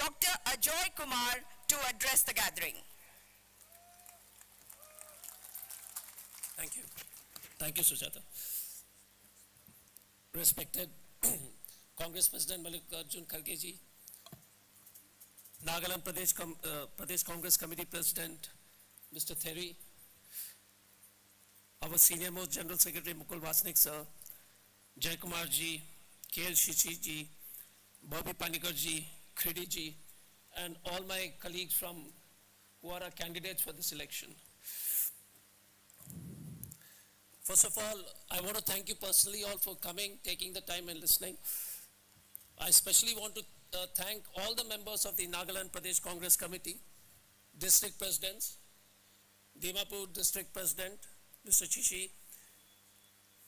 Dr. Ajoy Kumar to address the gathering. Thank you. Thank you, Sujata. Respected Congress President Mallikarjun Kharge ji, Nagaland Pradesh Congress Committee President Mr. Theri, our senior most General Secretary Mukul Vasnik sir, Jai Kumar ji, KL Shishi ji, Bobby Panikar ji, Khidi ji, and all my colleagues who are our candidates for this election. First of all, I want to thank you personally all for coming, taking the time and listening. I especially want to thank all the members of the Nagaland Pradesh Congress Committee, district presidents, Dimapur district president, Mr. Chishi,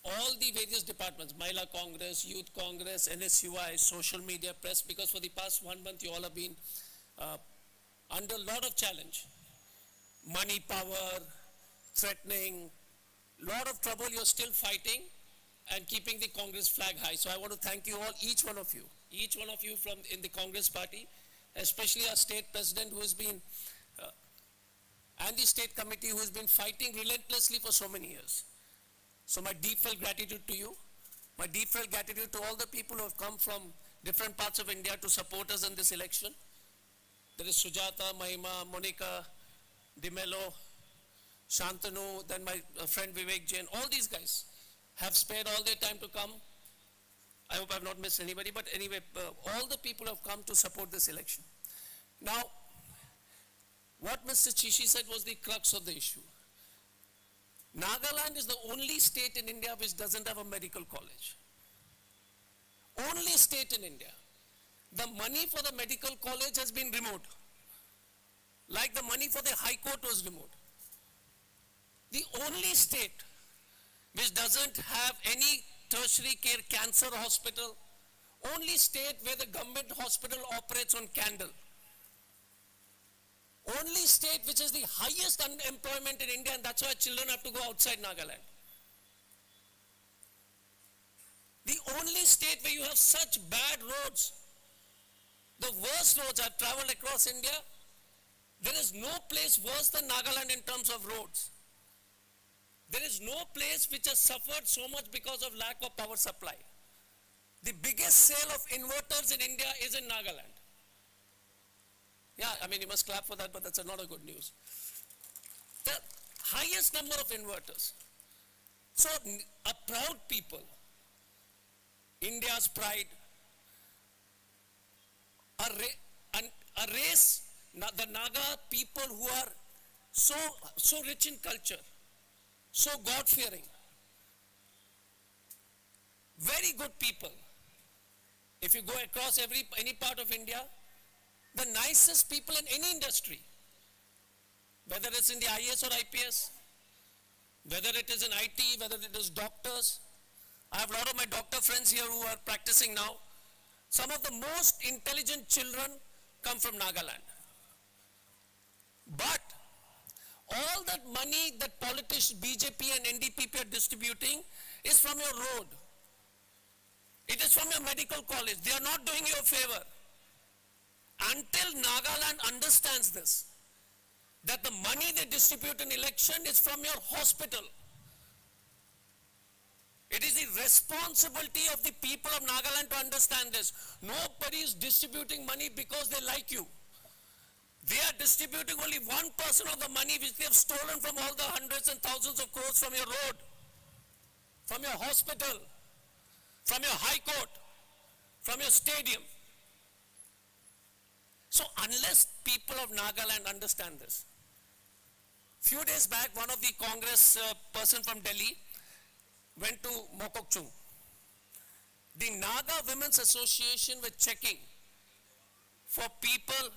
all the various departments, Mahila Congress, Youth Congress, NSUI, social media, press, because for the past 1 month you all have been under a lot of challenge. Money, power, threatening, lot of trouble. You're still fighting and keeping the Congress flag high. So I want to thank you all, each one of you from in the Congress party, especially our state president who has been, and the state committee who has been fighting relentlessly for so many years. So my deep-felt gratitude to you, my deep-felt gratitude to all the people who have come from different parts of India to support us in this election. There is Sujata, Mahima, Monica, Dimelo, Shantanu, then my friend Vivek Jain, all these guys have spared all their time to come. I hope I've not missed anybody, but anyway, all the people have come to support this election. Now, what Mr. Chishi said was the crux of the issue. Nagaland is the only state in India which doesn't have a medical college. Only state in India. The money for the medical college has been removed. Like the money for the High Court was removed. The only state which doesn't have any tertiary care cancer hospital, only state where the government hospital operates on candle. Only state which has the highest unemployment in India, and that's why children have to go outside Nagaland. The only state where you have such bad roads, the worst roads. I've traveled across India. There is no place worse than Nagaland in terms of roads. There is no place which has suffered so much because of lack of power supply. The biggest sale of inverters in India is in Nagaland. Yeah, I mean, you must clap for that, but that's not a good news. The highest number of inverters. So, a proud people, India's pride, a race, the Naga people who are so rich in culture, so God-fearing, very good people. If you go across any part of India, the nicest people in any industry, whether it's in the IAS or IPS, whether it is in IT, whether it is doctors. I have a lot of my doctor friends here who are practicing now. Some of the most intelligent children come from Nagaland. But all that money that politicians, BJP and NDPP are distributing is from your road. It is from your medical college. They are not doing you a favor. Until Nagaland understands this, that the money they distribute in election is from your hospital. It is the responsibility of the people of Nagaland to understand this. Nobody is distributing money because they like you. They are distributing only 1% of the money which they have stolen from all the hundreds and thousands of crores from your road, from your hospital, from your high court, from your stadium. So unless people of Nagaland understand this, few days back, one of the Congress person from Delhi went to Mokokchung. The Naga Women's Association was checking for people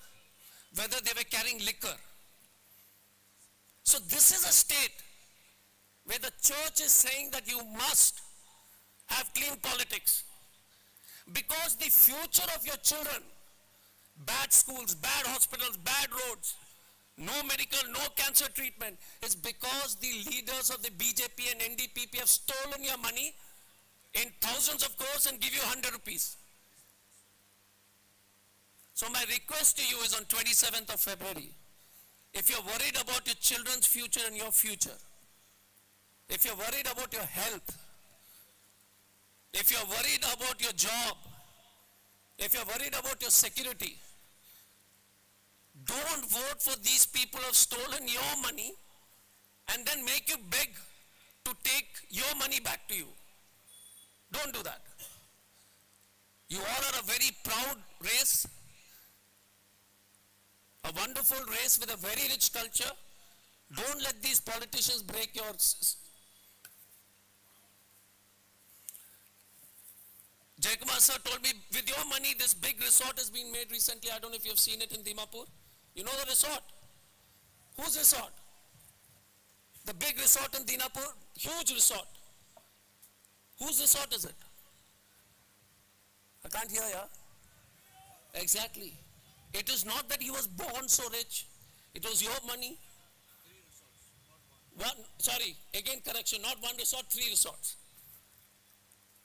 whether they were carrying liquor. So this is a state where the church is saying that you must have clean politics. Because the future of your children, bad schools, bad hospitals, bad roads, no medical, no cancer treatment, is because the leaders of the BJP and NDPP have stolen your money in thousands of crores and give you 100 rupees. So my request to you is on 27th of February, if you're worried about your children's future and your future, if you're worried about your health, if you're worried about your job, if you're worried about your security, don't vote for these people who have stolen your money and then make you beg to take your money back to you. Don't do that. You all are a very proud race, a wonderful race with a very rich culture. Don't let these politicians break your... Jaikumar sir told me, with your money, this big resort has been made recently. I don't know if you've seen it in Dimapur. You know the resort? Whose resort? The big resort in Dimapur, huge resort. Whose resort is it? I can't hear ya. Exactly. It is not that he was born so rich. It was your money. Again correction, not one resort, 3 resorts.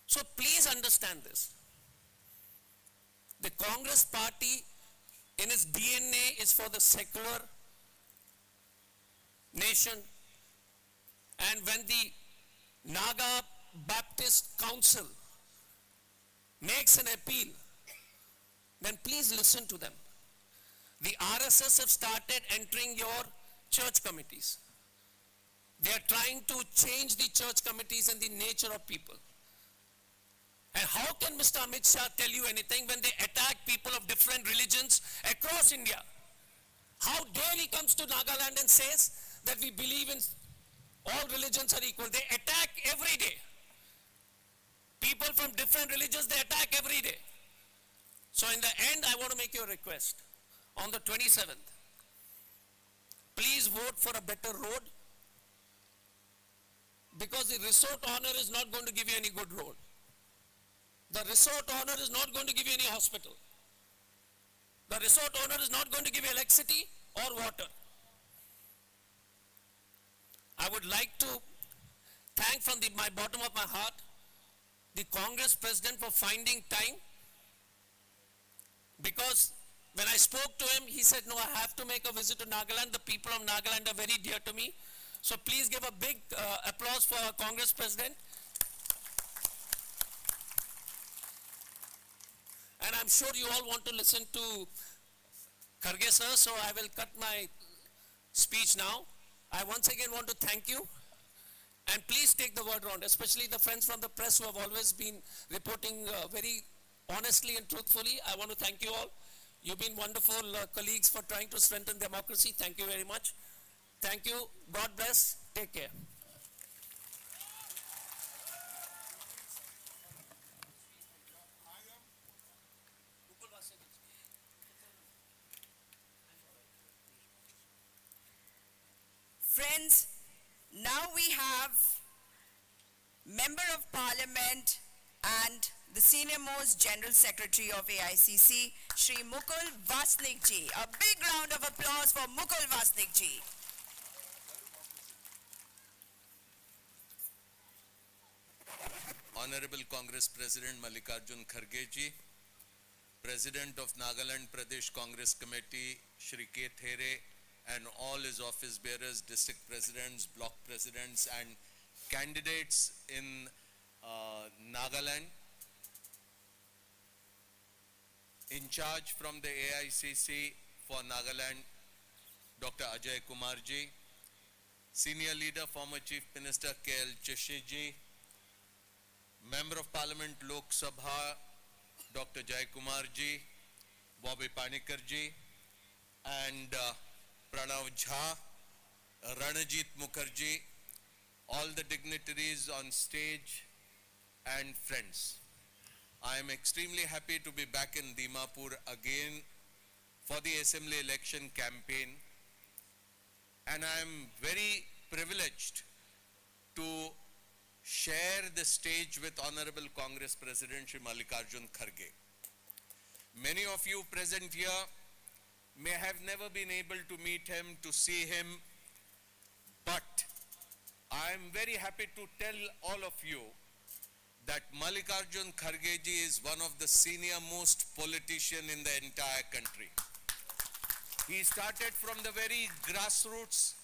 So please understand this. The Congress party in its DNA is for the secular nation. And when the Naga Baptist Council makes an appeal, then please listen to them. The RSS have started entering your church committees. They are trying to change the church committees and the nature of people. And how can Mr. Amit Shah tell you anything when they attack people of different religions across India? How dare he comes to Nagaland and says that we believe in all religions are equal. They attack every day. People from different religions, they attack every day. So in the end, I want to make you a request. On the 27th, please vote for a better road, because the resort honor is not going to give you any good road. The resort honor is not going to give you any hospital. The resort honor is not going to give you electricity or water. I would like to thank from my bottom of my heart the Congress president for finding time, because when I spoke to him, he said, no, I have to make a visit to Nagaland. The people of Nagaland are very dear to me. So please give a big applause for our Congress president. And I'm sure you all want to listen to Kharge sir, so I will cut my speech now. I once again want to thank you. And please take the word round, especially the friends from the press who have always been reporting very honestly and truthfully. I want to thank you all. You've been wonderful colleagues for trying to strengthen democracy. Thank you very much. Thank you. God bless. Take care. Friends, now we have Member of Parliament and the Senior Most General Secretary of AICC, Shri Mukul Vasnik ji. A big round of applause for Mukul Vasnik ji. Honorable Congress President Mallikarjun Kharge ji, President of Nagaland Pradesh Congress Committee, Shri K. There, and all his office bearers, district presidents, block presidents, and candidates in Nagaland. In charge from the AICC for Nagaland, Dr. Ajay Kumar ji, Senior Leader, former Chief Minister K.L. Chashi ji, Member of Parliament Lok Sabha, Dr. Jai Kumar ji, Bobby Panikar ji, and Pranav Jha, Ranajit Mukherjee, all the dignitaries on stage and friends. I am extremely happy to be back in Dimapur again for the assembly election campaign, and I am very privileged to share the stage with Honorable Congress President Shri Mallikarjun Kharge. Many of you present here may have never been able to meet him, to see him, but I am very happy to tell all of you that Mallikarjun Kharge ji is one of the senior most politician in the entire country. He started from the very grassroots,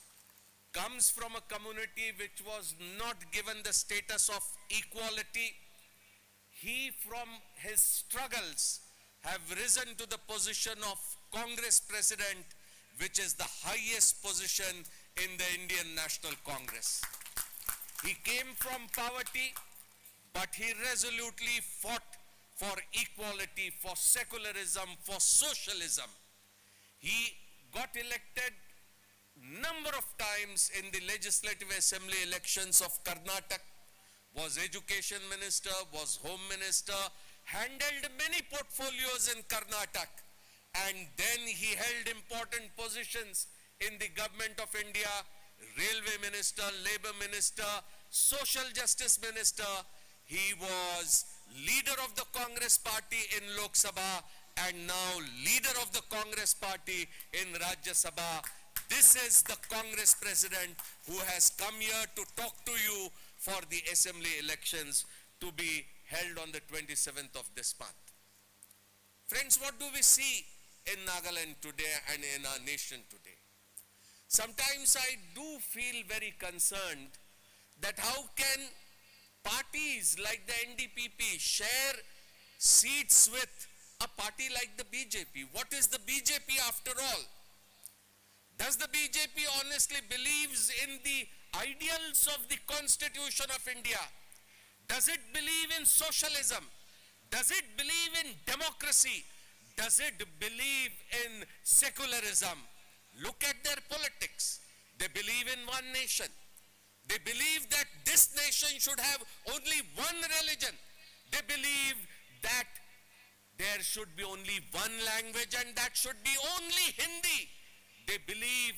comes from a community which was not given the status of equality. He, from his struggles, have risen to the position of Congress President, which is the highest position in the Indian National Congress. He came from poverty, but he resolutely fought for equality, for secularism, for socialism. He got elected number of times in the Legislative Assembly elections of Karnataka, was Education Minister, was Home Minister, handled many portfolios in Karnataka, and then he held important positions in the Government of India, Railway Minister, Labour Minister, Social Justice Minister. He was leader of the Congress Party in Lok Sabha and now leader of the Congress Party in Rajya Sabha. This is the Congress President who has come here to talk to you for the Assembly elections to be held on the 27th of this month. Friends, what do we see in Nagaland today and in our nation today? Sometimes I do feel very concerned that how can parties like the NDPP share seats with a party like the BJP? What is the BJP after all? Does the BJP honestly believes in the ideals of the Constitution of India? Does it believe in socialism? Does it believe in democracy? Does it believe in secularism? Look at their politics. They believe in one nation. They believe that this nation should have only one religion. They believe that there should be only one language and that should be only Hindi. They believe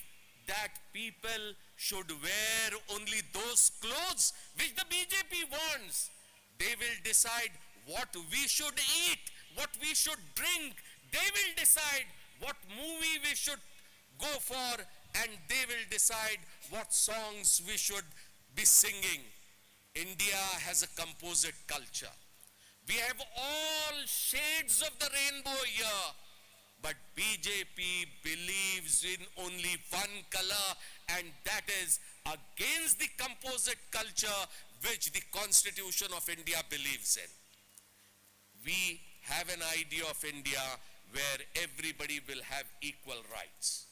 that people should wear only those clothes which the BJP wants. They will decide what we should eat, what we should drink. They will decide what movie we should go for, and they will decide what songs we should be singing. India has a composite culture. We have all shades of the rainbow here. But BJP believes in only one color, and that is against the composite culture which the Constitution of India believes in. We have an idea of India where everybody will have equal rights.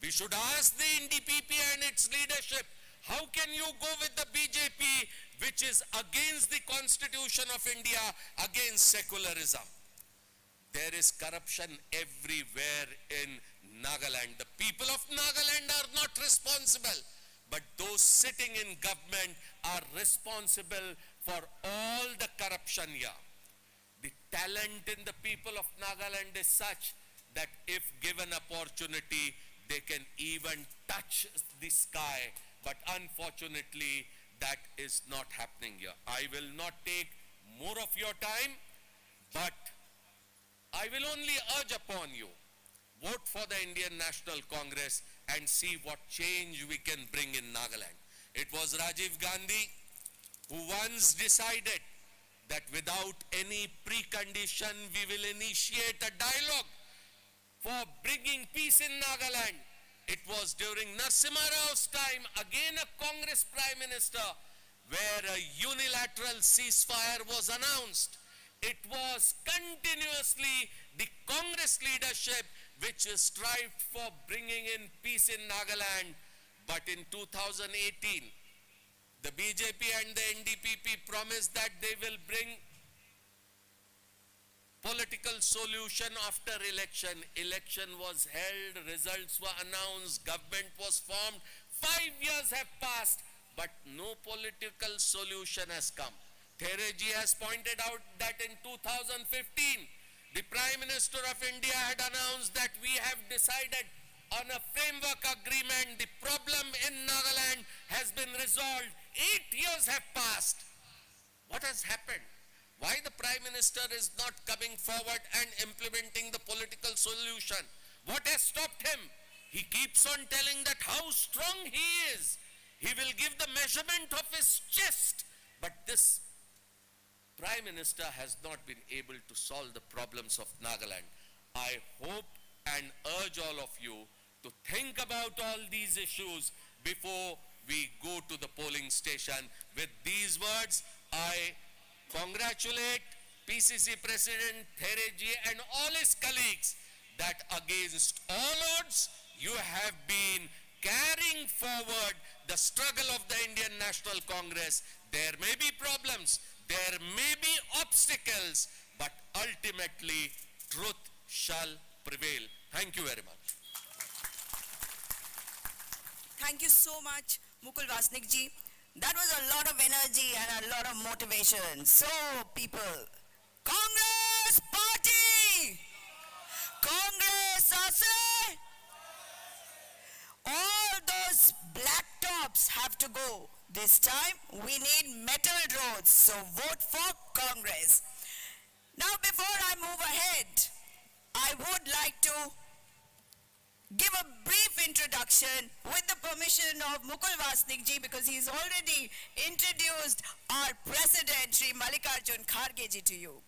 We should ask the NDPP and its leadership, how can you go with the BJP which is against the Constitution of India, against secularism? There is corruption everywhere in Nagaland. The people of Nagaland are not responsible, but those sitting in government are responsible for all the corruption here. The talent in the people of Nagaland is such that if given opportunity, they can even touch the sky. But unfortunately, that is not happening here. I will not take more of your time, but I will only urge upon you, vote for the Indian National Congress and see what change we can bring in Nagaland. It was Rajiv Gandhi who once decided that without any precondition we will initiate a dialogue for bringing peace in Nagaland. It was during Narasimha Rao's time, again a Congress Prime Minister, where a unilateral ceasefire was announced. It was continuously the Congress leadership which strived for bringing in peace in Nagaland. But in 2018, the BJP and the NDPP promised that they will bring political solution after election. Election was held, results were announced, government was formed. 5 years have passed, but no political solution has come. Thereji has pointed out that in 2015, the Prime Minister of India had announced that we have decided on a framework agreement. The problem in Nagaland has been resolved. 8 years have passed. What has happened? Why the Prime Minister is not coming forward and implementing the political solution? What has stopped him? He keeps on telling that how strong he is. He will give the measurement of his chest. But this Prime Minister has not been able to solve the problems of Nagaland. I hope and urge all of you to think about all these issues before we go to the polling station. With these words, I congratulate PCC President Thereji and all his colleagues that against all odds, you have been carrying forward the struggle of the Indian National Congress. There may be problems, there may be obstacles, but ultimately truth shall prevail. Thank you very much. Thank you so much, Mukul Vasnik ji. That was a lot of energy and a lot of motivation. So, people, Congress Party! Congress Ase! All those black tops have to go. This time, we need metal roads. So, vote for Congress. Now, before I move ahead, I would like to give a brief introduction with the permission of Mukul Vasnik ji, because he's already introduced our President, Shri Mallikarjun Kharge ji, to you.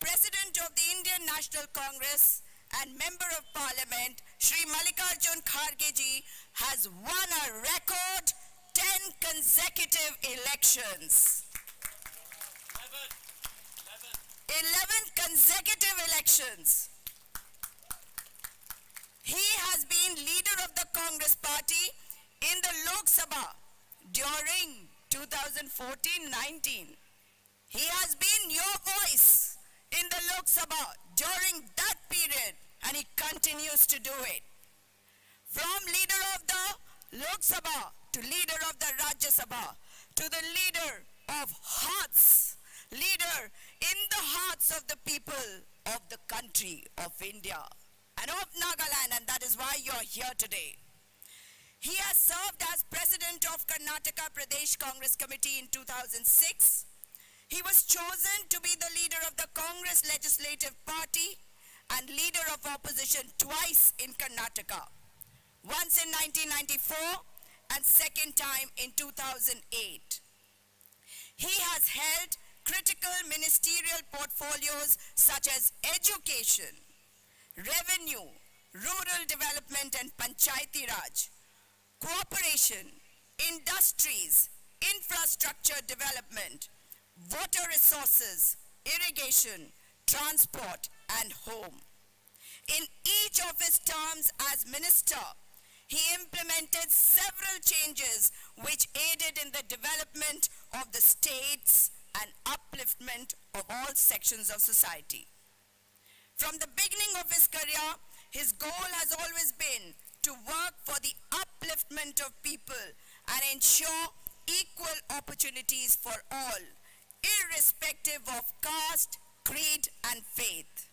President of the Indian National Congress and Member of Parliament, Shri Mallikarjun Kharge ji, has won a record 10 consecutive elections. 11 consecutive elections. He has been leader of the Congress party in the Lok Sabha during 2014-19. He has been your voice in the Lok Sabha during that period, and he continues to do it. From leader of the Lok Sabha to leader of the Rajya Sabha to the leader of hearts, leader in the hearts of the people of the country of India and of Nagaland, and that is why you're here today. He has served as president of Karnataka Pradesh Congress Committee in 2006. He was chosen to be the leader of the Congress Legislative Party and leader of opposition twice in Karnataka. Once in 1994 and second time in 2008. He has held critical ministerial portfolios such as education, revenue, rural development and panchayati raj, cooperation, industries, infrastructure development, water resources, irrigation, transport and home. In each of his terms as minister, he implemented several changes which aided in the development of the states and upliftment of all sections of society. From the beginning of his career, his goal has always been to work for the upliftment of people and ensure equal opportunities for all, irrespective of caste, creed, and faith.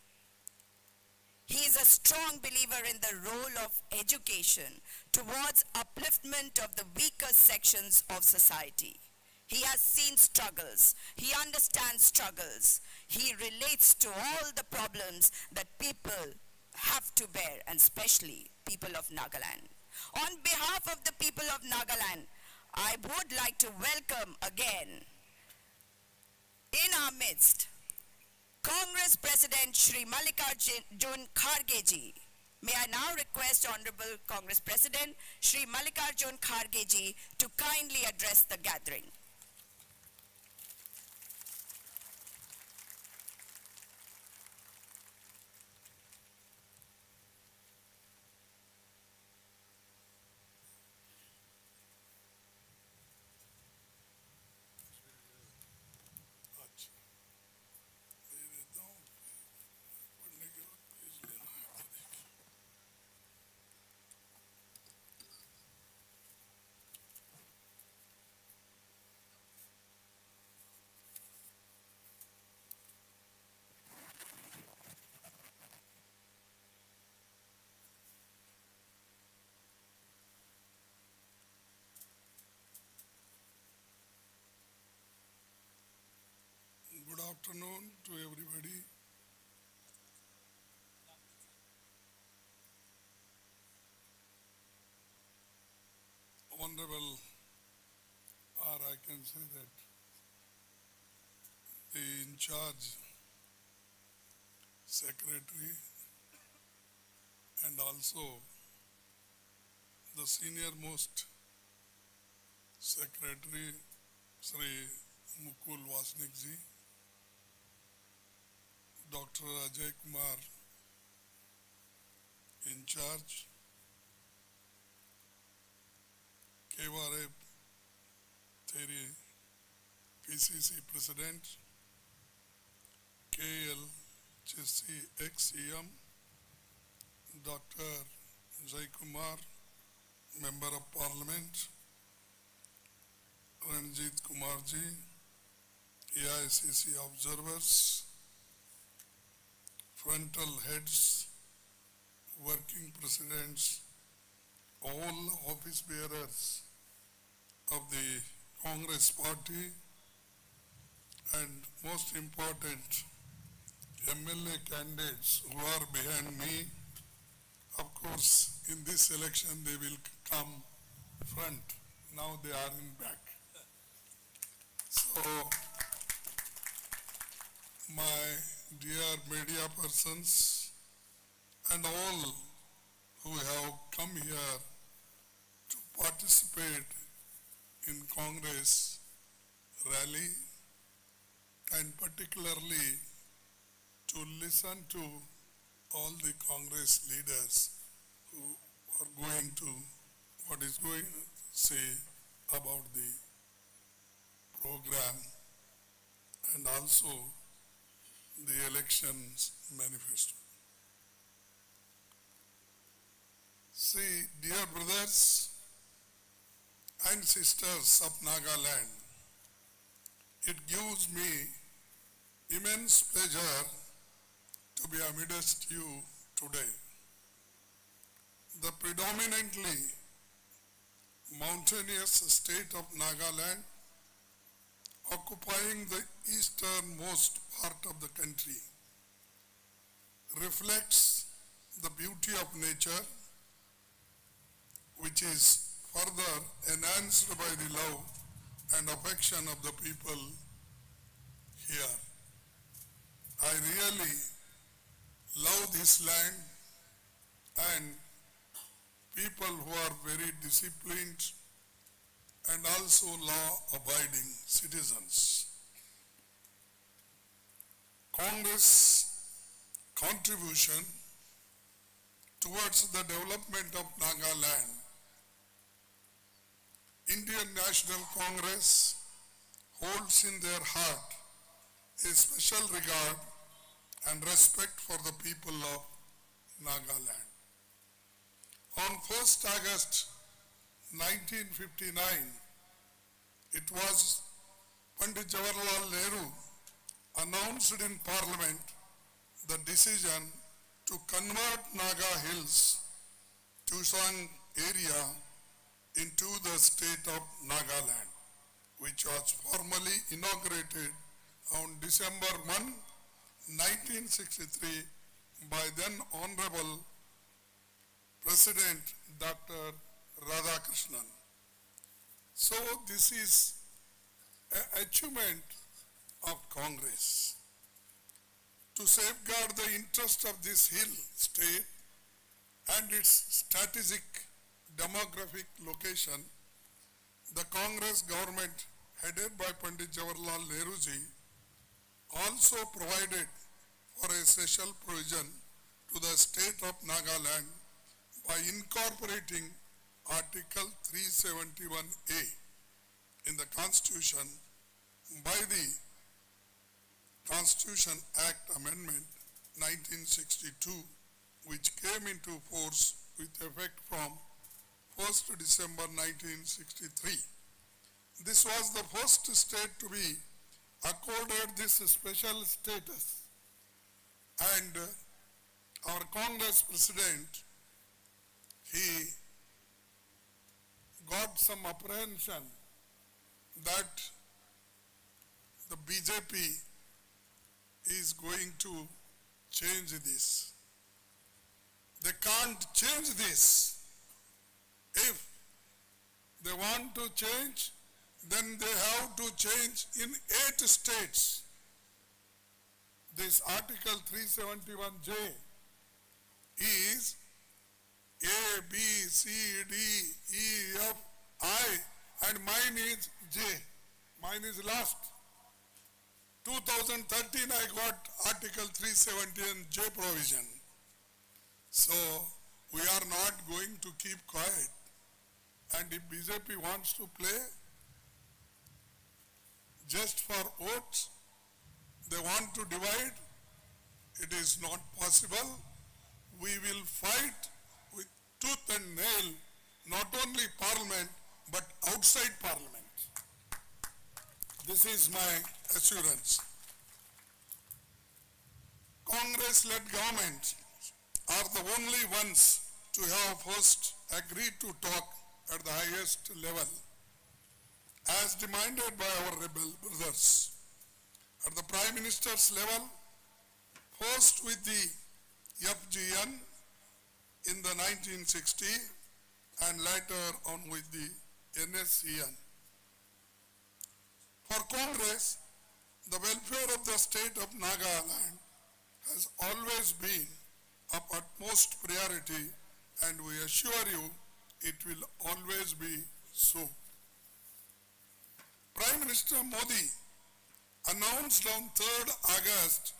He is a strong believer in the role of education towards upliftment of the weaker sections of society. He has seen struggles. He understands struggles. He relates to all the problems that people have to bear, and especially people of Nagaland. On behalf of the people of Nagaland, I would like to welcome again in our midst Congress President Shri Mallikarjun Kharge ji. May I now request Honorable Congress President Shri Mallikarjun Kharge ji to kindly address the gathering. Good afternoon to everybody. Honorable, or I can say that the in charge secretary and also the senior most secretary Shri Mukul Vasnik ji, Dr. Ajay Kumar in charge, KRA Theory PCC President, KL Chessi ex-EM, Dr. Jai Kumar, Member of Parliament, Ranjit Kumar ji, AICC observers, frontal heads, working presidents, all office bearers of the Congress party, and most important, MLA candidates who are behind me. Of course, in this election they will come front. Now they are in back. So, my dear media persons and all who have come here to participate in Congress rally and particularly to listen to all the Congress leaders who are going to what is going to say about the program and also the elections manifesto. See, dear brothers and sisters of Nagaland, it gives me immense pleasure to be amidst you today. The predominantly mountainous state of Nagaland, occupying the easternmost part of the country, reflects the beauty of nature, which is further enhanced by the love and affection of the people here. I really love this land and people who are very disciplined and also law-abiding citizens. Congress' contribution towards the development of Nagaland. Indian National Congress holds in their heart a special regard and respect for the people of Nagaland. On 1st August 1959, it was Pandit Jawaharlal Nehru announced in Parliament the decision to convert Naga Hills, Tusang area, into the state of Nagaland, which was formally inaugurated on December 1, 1963 by then Honorable President Dr. Radhakrishnan. So this is an achievement of Congress. To safeguard the interest of this hill state and its strategic demographic location, the Congress government headed by Pandit Jawaharlal Nehru ji also provided for a special provision to the state of Nagaland by incorporating Article 371A in the Constitution by the Constitution Act Amendment 1962, which came into force with effect from 1st December 1963. This was the first state to be accorded this special status, and our Congress president, he got some apprehension that the BJP is going to change this. They can't change this. If they want to change, then they have to change in 8 states this Article 371J is A, B, C, D, E, F, I, and mine is J. Mine is last. 2013 I got Article 371J provision. So we are not going to keep quiet. And if BJP wants to play just for votes, they want to divide, it is not possible. We will fight with tooth and nail, not only Parliament, but outside Parliament. This is my assurance. Congress-led governments are the only ones to have first agreed to talk at the highest level, as demanded by our rebel brothers. At the Prime Minister's level, first with the FGN in the 1960 and later on with the NSCN. For Congress, the welfare of the state of Nagaland has always been of utmost priority, and we assure you it will always be so. Prime Minister Modi announced on 3rd August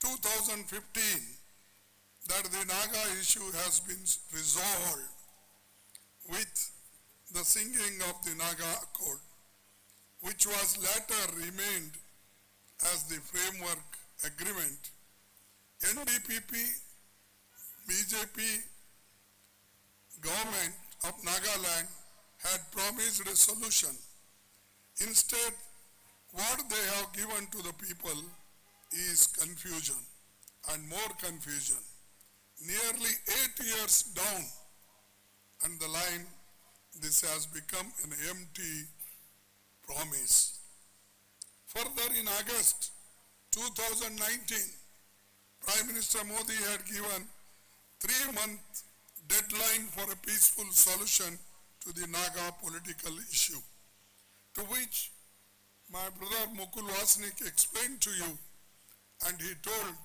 2015 that the Naga issue has been resolved with the singing of the Naga Accord, which was later remained as the framework agreement. NDPP, BJP government of Nagaland had promised a solution. Instead, what they have given to the people is confusion and more confusion. Nearly 8 years down and the line, this has become an empty promise. Further, in August 2019, Prime Minister Modi had given 3-month deadline for a peaceful solution to the Naga political issue, to which my brother Mukul Vasnik explained to you, and he told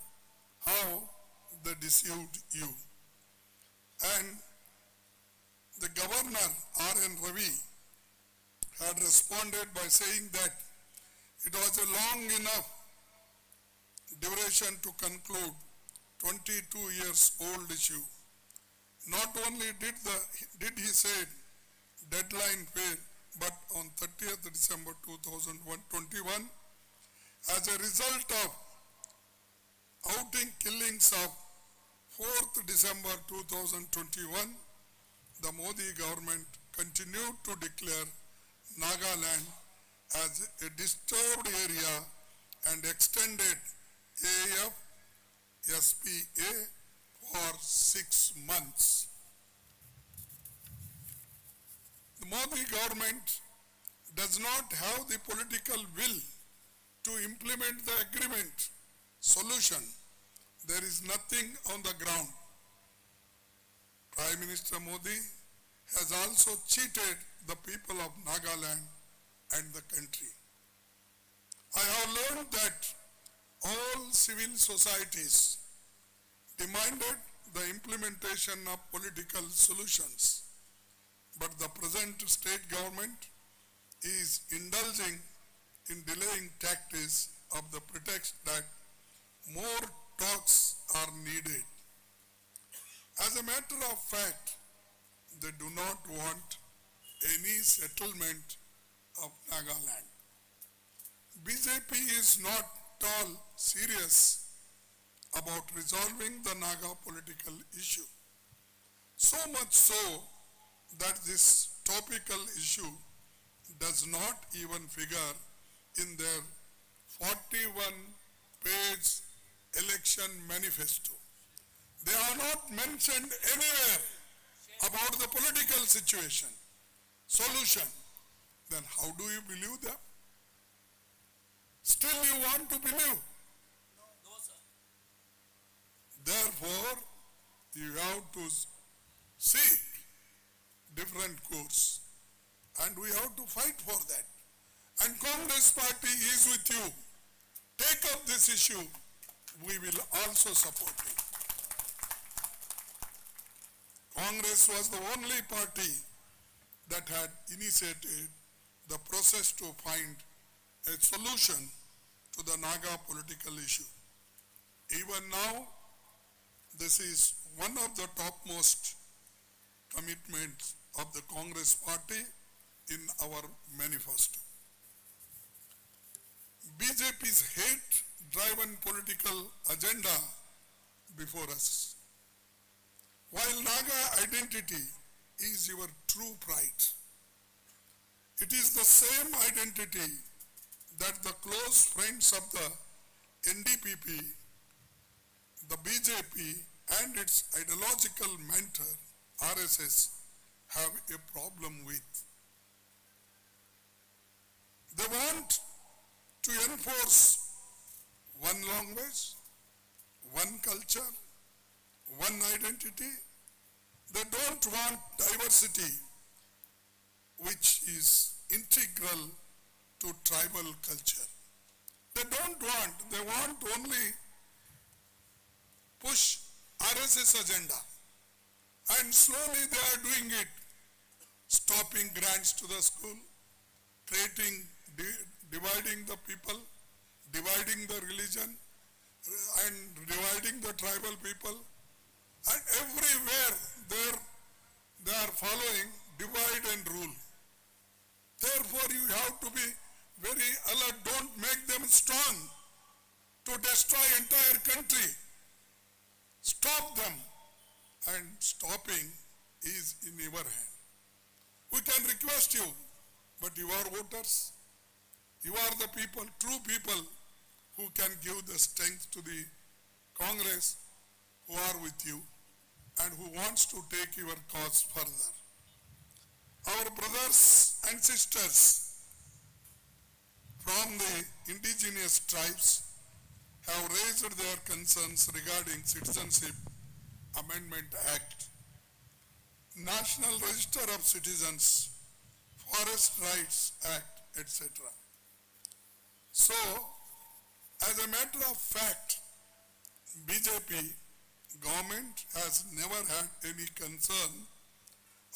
how they deceived you. And the governor R.N. Ravi had responded by saying that it was a long enough duration to conclude 22 years old issue. Not only did he say deadline fail, but on 30th December 2021, as a result of outing killings of 4th December 2021, the Modi government continued to declare Nagaland as a disturbed area and extended AF-SPA for 6 months. The Modi government does not have the political will to implement the agreement solution. There is nothing on the ground. Prime Minister Modi has also cheated the people of Nagaland and the country. I have learned that all civil societies demanded the implementation of political solutions, but the present state government is indulging in delaying tactics of the pretext that more talks are needed. As a matter of fact, they do not want any settlement of Nagaland. BJP is not at all serious about resolving the Naga political issue. So much so that this topical issue does not even figure in their 41-page election manifesto. They are not mentioned anywhere about the political situation, solution. Then how do you believe them? Still you want to believe? No, sir. Therefore, you have to seek different course, and we have to fight for that. And Congress party is with you. Take up this issue we will also support it. Congress was the only party that had initiated the process to find a solution to the Naga political issue. Even now, this is one of the topmost commitments of the Congress party in our manifesto. BJP's hate-driven political agenda before us. While Naga identity is your true pride, it is the same identity that the close friends of the NDPP, the BJP, and its ideological mentor, RSS, have a problem with. They want to enforce one language, one culture, one identity. They don't want diversity, which is integral to tribal culture. They want only push RSS agenda. And slowly they are doing it, stopping grants to the school, dividing the people, dividing the religion, and dividing the tribal people. And everywhere they are following divide and rule. Therefore, you have to be very alert. Don't make them strong to destroy entire country. Stop them. And stopping is in your hand. We can request you, but you are voters. You are the people, true people, who can give the strength to the Congress, who are with you and who wants to take your cause further. Our brothers and sisters from the indigenous tribes have raised their concerns regarding Citizenship Amendment Act, National Register of Citizens, Forest Rights Act, etc. So, as a matter of fact, BJP government has never had any concern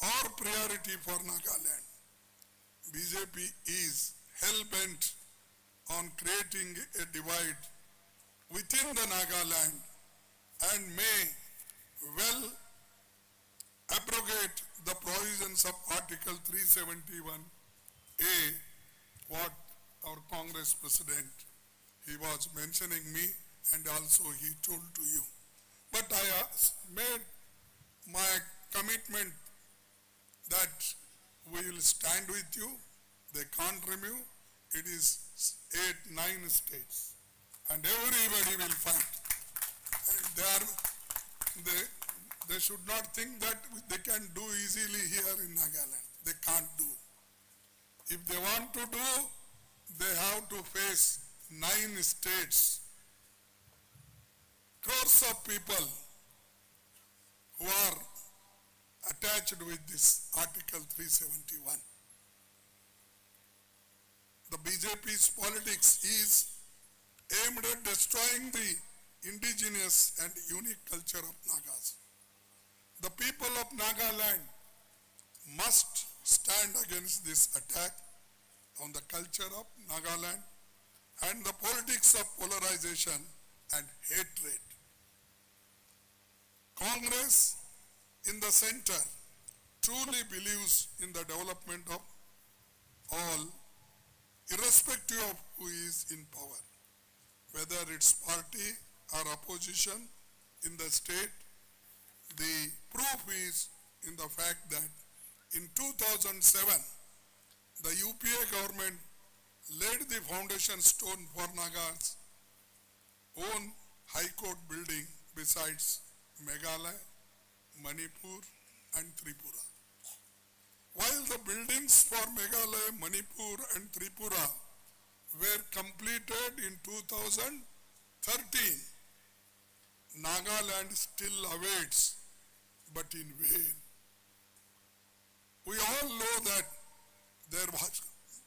or priority for Nagaland. BJP is hell-bent on creating a divide within the Nagaland and may well abrogate the provisions of Article 371A, what our Congress President, he was mentioning me and also he told to you. But I made my commitment that we will stand with you. They can't remove. It is 8, 9 states. And everybody will fight. And they should not think that they can do easily here in Nagaland. They can't do. If they want to do, they have to face 9 states. Crores of people who are attached with this Article 371. The BJP's politics is aimed at destroying the indigenous and unique culture of Nagas. The people of Nagaland must stand against this attack on the culture of Nagaland and the politics of polarization and hatred. Congress in the center truly believes in the development of all, irrespective of who is in power, whether it's party or opposition in the state. The proof is in the fact that in 2007, the UPA government laid the foundation stone for Naga's own High Court building besides Meghalaya, Manipur and Tripura. While the buildings for Meghalaya, Manipur and Tripura were completed in 2013, Nagaland still awaits, but in vain. We all know that there was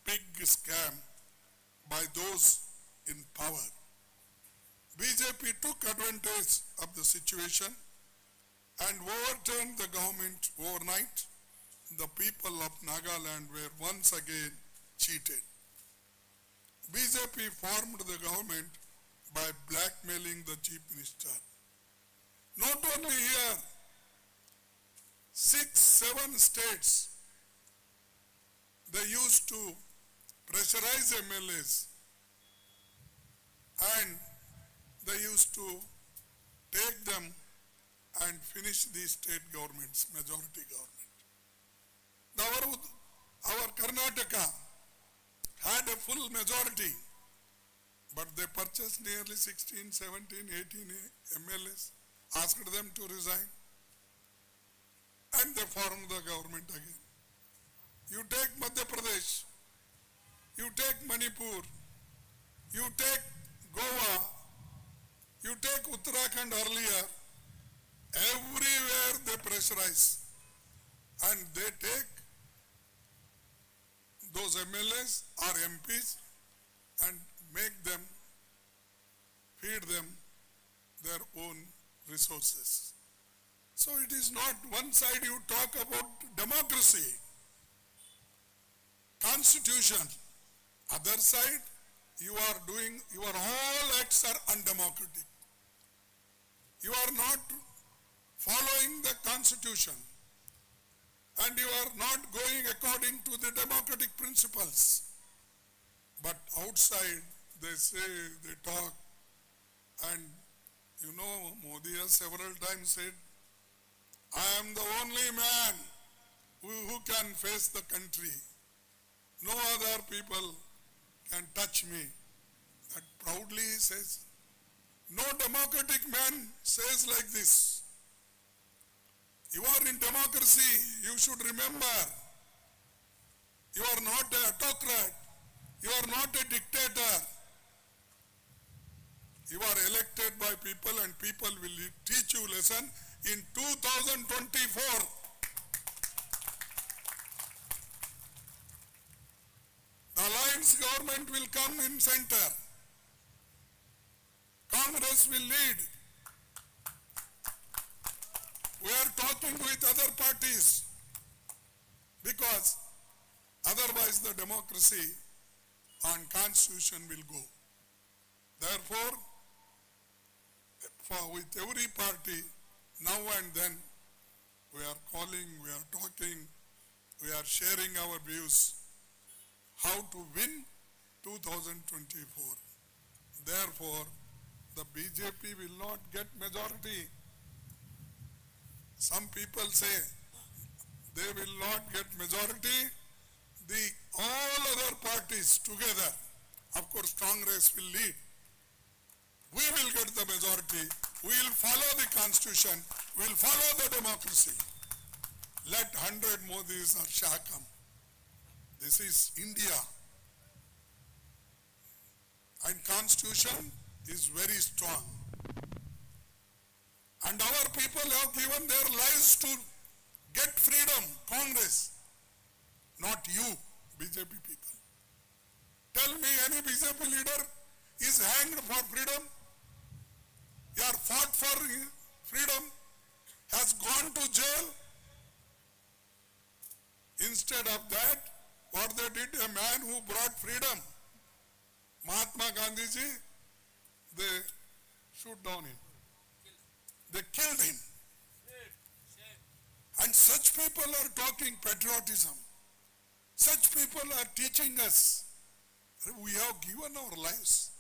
big scam by those in power. BJP took advantage of the situation and overturned the government overnight. The people of Nagaland were once again cheated. BJP formed the government by blackmailing the chief minister. Not only here, 6, 7 states, they used to pressurize MLAs and they used to take them and finish the state governments, majority government. Our Karnataka had a full majority, but they purchased nearly 16, 17, 18 MLAs, asked them to resign, and they formed the government again. You take Madhya Pradesh, you take Manipur, you take Goa, you take Uttarakhand earlier, everywhere they pressurize and they take those MLAs or MPs and make them, feed them their own resources. So it is not one side you talk about democracy, constitution, other side you are doing, your all acts are undemocratic. You are not following the constitution and you are not going according to the democratic principles. But outside they say, they talk, and you know Modi has several times said, I am the only man who can face the country. No other people can touch me. That proudly he says. No democratic man says like this. You are in democracy, you should remember, you are not an autocrat, you are not a dictator. You are elected by people and people will teach you lesson in 2024. The alliance government will come in center. Congress will lead. We are talking with other parties because otherwise the democracy on constitution will go. Therefore, with every party, now and then, we are calling, we are talking, we are sharing our views how to win 2024. Therefore, the BJP will not get majority. Some people say they will not get majority. All other parties together, of course Congress will lead. We will get the majority. We will follow the constitution. We will follow the democracy. Let 100 Modis or Shah come. This is India. And constitution is very strong. And our people have given their lives to get freedom, Congress. Not you, BJP people. Tell me any BJP leader is hanged for freedom? You are fought for freedom, has gone to jail. Instead of that, what they did, a man who brought freedom, Mahatma Gandhi ji, they shoot down him. They killed him. And such people are talking patriotism. Such people are teaching us. We have given our lives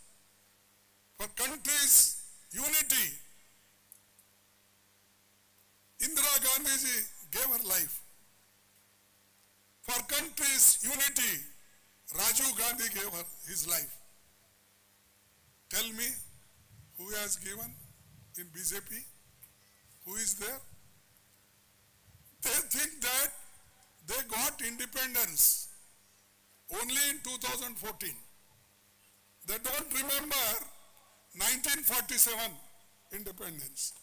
for country's unity. Indira Gandhi ji gave her life. For country's unity, Rajiv Gandhi gave her his life. Tell me, who has given in BJP? Who is there? They think that they got independence only in 2014. They don't remember 1947 independence.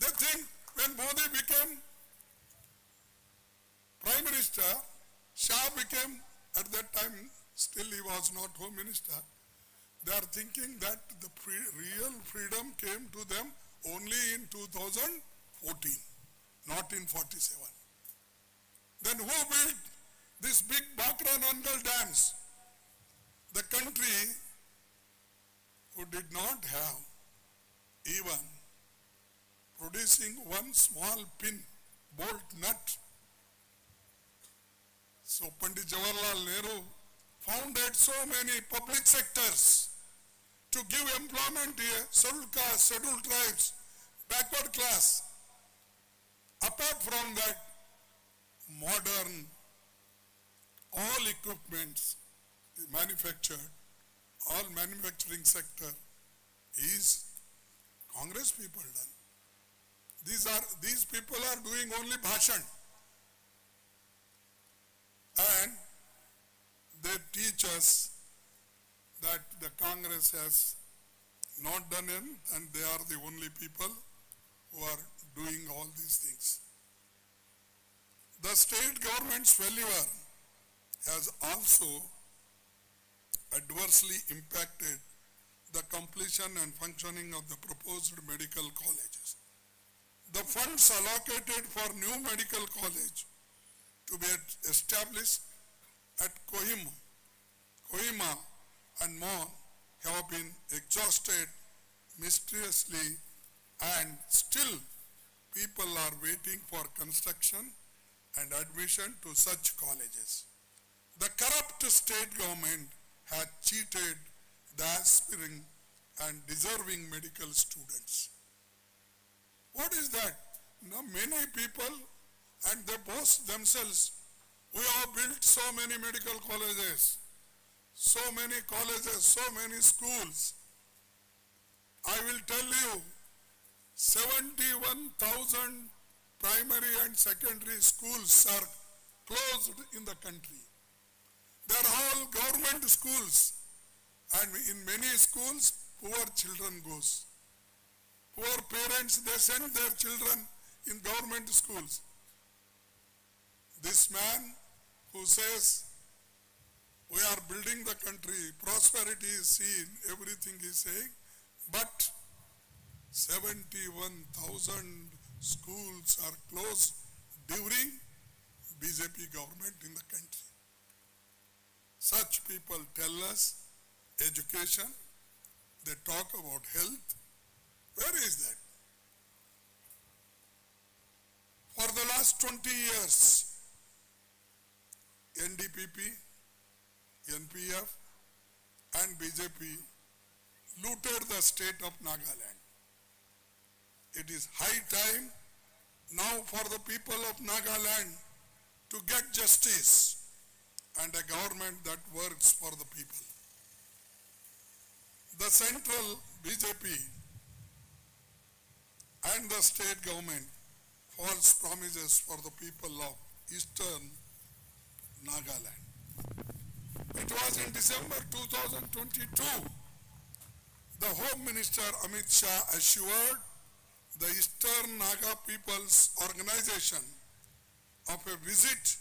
They think when Modi became Prime Minister, Shah became, at that time, still he was not Home Minister, They are thinking that the real freedom came to them only in 2014, not in 47. Then who built this big Bakra Nangal dams? The country who did not have even producing one small pin, bolt nut. So Pandit Jawaharlal Nehru founded so many public sectors to give employment to scheduled castes, scheduled tribes, backward class. Apart from that, modern, all equipments manufactured, all manufacturing sector is Congress people done. These people are doing only bhashan. And they teach us that the Congress has not done it and they are the only people who are doing all these things. The state government's failure has also adversely impacted the completion and functioning of the proposed medical colleges. The funds allocated for new medical college to be established at Kohima and more have been exhausted mysteriously, and still people are waiting for construction and admission to such colleges. The corrupt state government has cheated the aspiring and deserving medical students. What is that? Now many people, and they boast themselves, we have built so many medical colleges, so many schools. I will tell you, 71,000 primary and secondary schools are closed in the country. They are all government schools, and in many schools, poor children goes. Poor parents, they send their children in government schools. This man who says, we are building the country, prosperity is seen, everything is saying, but 71,000 schools are closed during BJP government in the country. Such people tell us education, they talk about health. Where is that? For the last 20 years, NDPP, NPF and BJP looted the state of Nagaland. It is high time now for the people of Nagaland to get justice and a government that works for the people. The central BJP and the state government false promises for the people of eastern Nagaland. It was in December 2022, the Home Minister Amit Shah assured the Eastern Naga People's Organization of a visit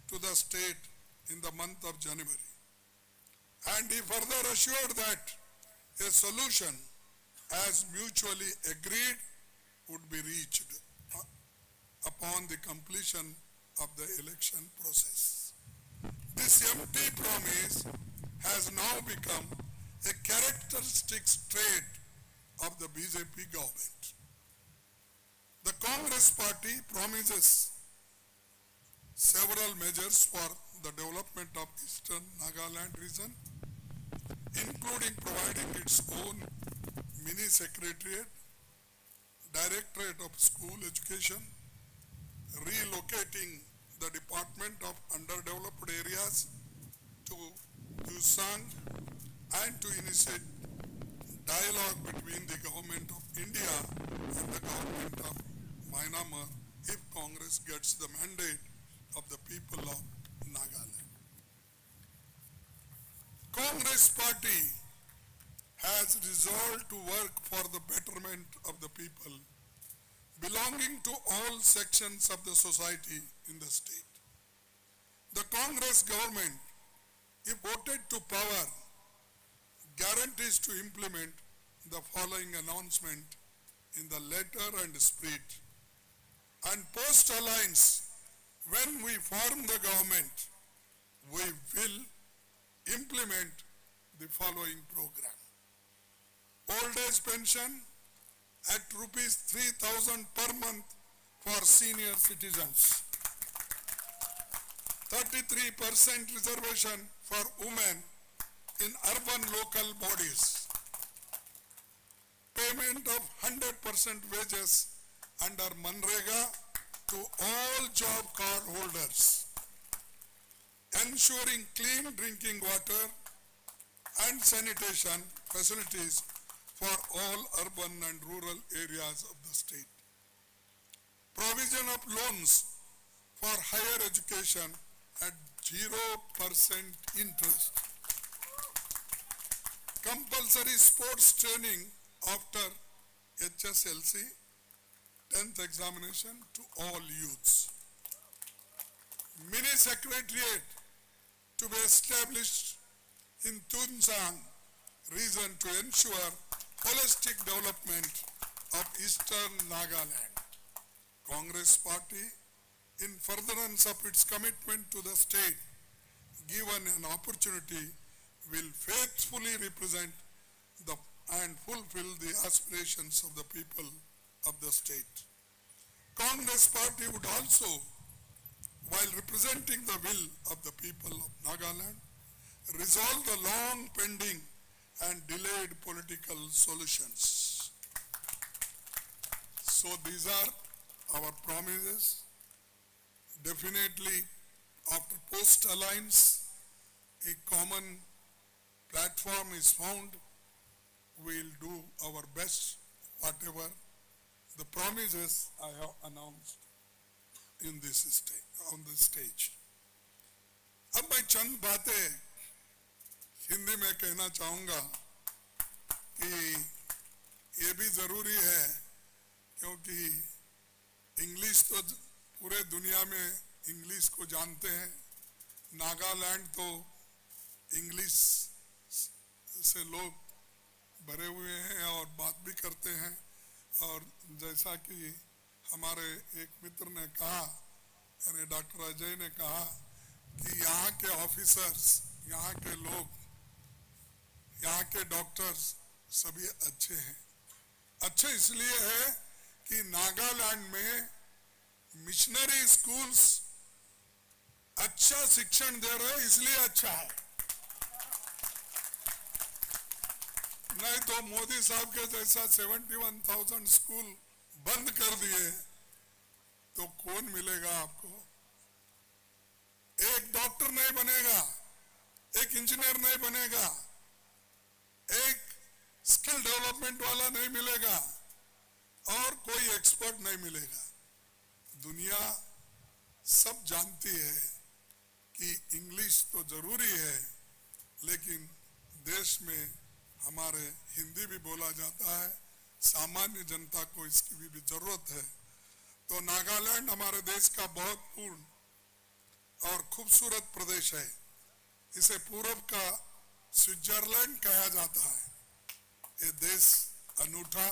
to the state in the month of January. And he further assured that a solution as mutually agreed would be reached upon the completion of the election process. This empty promise has now become a characteristic trait of the BJP government. The Congress party promises several measures for the development of Eastern Nagaland region, including providing its own mini secretariat, Directorate of School Education, relocating the Department of Underdeveloped Areas to Usang, and to initiate dialogue between the government of India and the government of Myanmar if Congress gets the mandate of the people of Nagaland. Congress party has resolved to work for the betterment of the people belonging to all sections of the society in the state. The Congress government, if voted to power, guarantees to implement the following announcement in the letter and spirit. And post alliance, when we form the government, we will implement the following program. Old age pension at rupees 3,000 per month for senior citizens. 33% reservation for women in urban local bodies. Payment of 100% wages under Manrega to all job card holders. Ensuring clean drinking water and sanitation facilities for all urban and rural areas of the state. Provision of loans for higher education at 0% interest. Compulsory sports training after HSLC 10th examination to all youths. Mini secretariat to be established in Tunsang region to ensure holistic development of eastern Nagaland. Congress party, in furtherance of its commitment to the state, given an opportunity, will faithfully represent and fulfill the aspirations of the people of the state. Congress party would also, while representing the will of the people of Nagaland, resolve the long pending and delayed political solutions. So these are our promises. Definitely after post alliance, a common platform is found. We'll do our best, whatever the promises I have announced in this stage, on the stage. अब मैं चंद बातें हिंदी में कहना चाहूँगा कि ये भी जरूरी है, क्योंकि इंग्लिश तो पूरे दुनिया में इंग्लिश को जानते हैं, नागालैंड तो इंग्लिश से लोग भरे हुए हैं और बात भी करते हैं। और जैसा कि हमारे एक मित्र ने कहा, यानी डॉक्टर अजय ने कहा कि यहाँ के ऑफिसर्स, यहाँ के लोग, यहाँ के डॉक्टर्स सभी अच्छे हैं। अच्छे इसलिए है कि नागालैंड में मिशनरी स्कूल्स अच्छा शिक्षण दे रहे हैं, इसलिए अच्छा है। नहीं तो मोदी साहब के जैसा 71,000 स्कूल बंद कर दिए तो कौन मिलेगा आपको? एक डॉक्टर नहीं बनेगा, एक इंजीनियर नहीं बनेगा, एक स्किल डेवलपमेंट वाला नहीं मिलेगा और कोई एक्सपर्ट नहीं मिलेगा। दुनिया सब जानती है कि इंग्लिश तो जरूरी है, लेकिन देश में हमारे हिंदी भी बोला जाता है, सामान्य जनता को इसकी भी जरूरत है। तो नागालैंड हमारे देश का बहुत पूर्ण और खूबसूरत प्रदेश है। इसे पूर्व का स्विट्जरलैंड कहा जाता है। ये देश अनूठा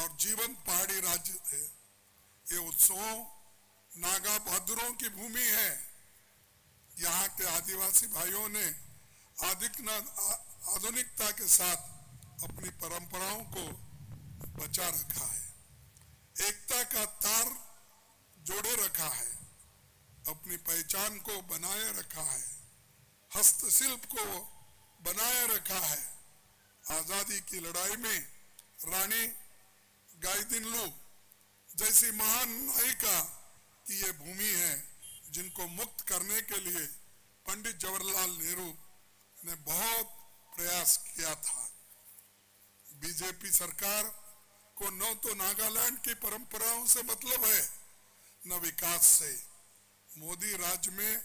और जीवंत पहाड़ी राज्य है। ये उत्सवों, नागा बहादुरों की भूमि है। यहाँ के आदिवासी भाइयों ने आधुनिकता के साथ अपनी परंपराओं को बचा रखा है, एकता का तार जोड़े रखा है, अपनी पहचान को बनाए रखा है, हस्तशिल्प को बनाए रखा है। आजादी की लड़ाई में रानी गाइदिन्लू जैसी महान नायिका की ये भूमि है, जिनको मुक्त करने के लिए पंडित जवाहरलाल नेहरू ने बहुत प्रयास किया था। बीजेपी सरकार को न तो नागालैंड की परंपराओं से मतलब है, न विकास से। मोदी राज्य में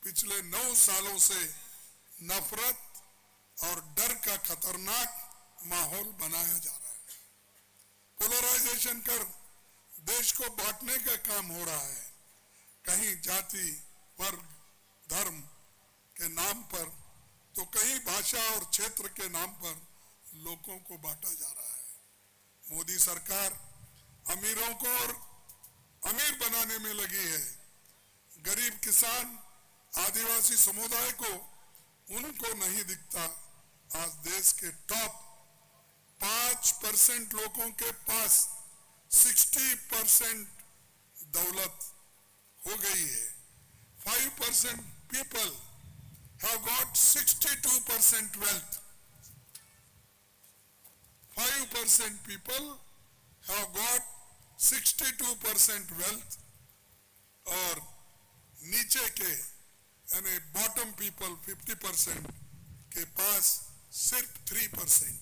पिछले 9 सालों से नफरत और डर का खतरनाक माहौल बनाया जा रहा है। पोलराइजेशन कर देश को बांटने का काम हो रहा है। कहीं जाति, वर्ग, धर्म के नाम पर तो कई भाषा और क्षेत्र के नाम पर लोगों को बांटा जा रहा है। मोदी सरकार अमीरों को और अमीर बनाने में लगी है। गरीब किसान, आदिवासी समुदाय को उनको नहीं दिखता। आज देश के टॉप 5% लोगों के पास 60% दौलत हो गई है। 5% people have got 62% wealth. 5% people have got 62% wealth और नीचे के यानी बॉटम पीपल 50% के पास सिर्फ 3%.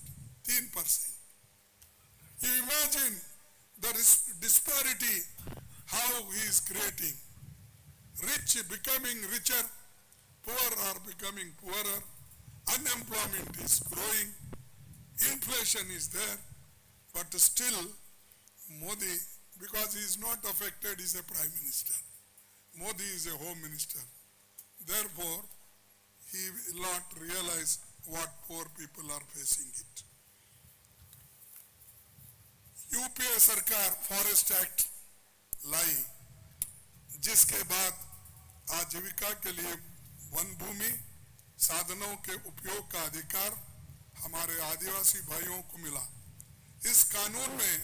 You imagine the disparity how he is creating. Rich becoming richer, poor are becoming poorer, unemployment is growing, inflation is there, but still Modi, because he is not affected, is a prime minister. Modi is a home minister. Therefore, he will not realize what poor people are facing it. UPA सरकार forest act लाई, जिसके बाद आजीविका के लिए one भूमि साधनों के उपयोग का अधिकार हमारे आदिवासी भाइयों को मिला। इस कानून में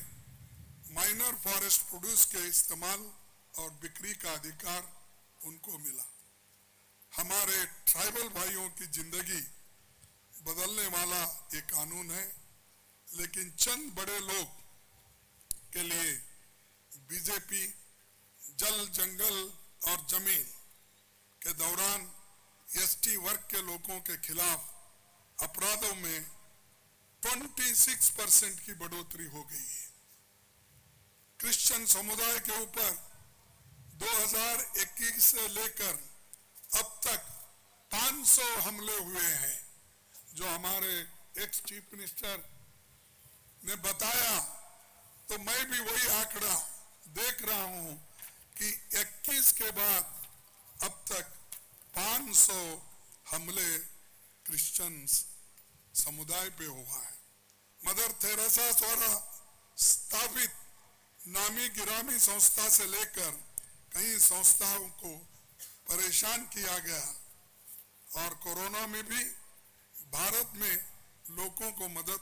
माइनर फॉरेस्ट प्रोड्यूस के इस्तेमाल और बिक्री का अधिकार उनको मिला। हमारे ट्राइबल भाइयों की जिंदगी बदलने वाला ये कानून है, लेकिन चंद बड़े लोग के लिए बीजेपी जल, जंगल और जमीन के दौरान एसटी वर्ग के लोगों के खिलाफ अपराधों में 26% की बढ़ोतरी हो गई है। क्रिश्चियन समुदाय के ऊपर 2021 से लेकर अब तक 500 हमले हुए हैं। जो हमारे एक्स चीफ मिनिस्टर ने बताया, तो मैं भी वही आंकड़ा देख रहा हूं कि 21 के बाद अब तक 500 हमले क्रिश्चियन समुदाय पे हुआ है। मदर तेरेसा द्वारा स्थापित नामी गिरामी संस्था से लेकर कई संस्थाओं को परेशान किया गया और कोरोना में भी भारत में लोगों को मदद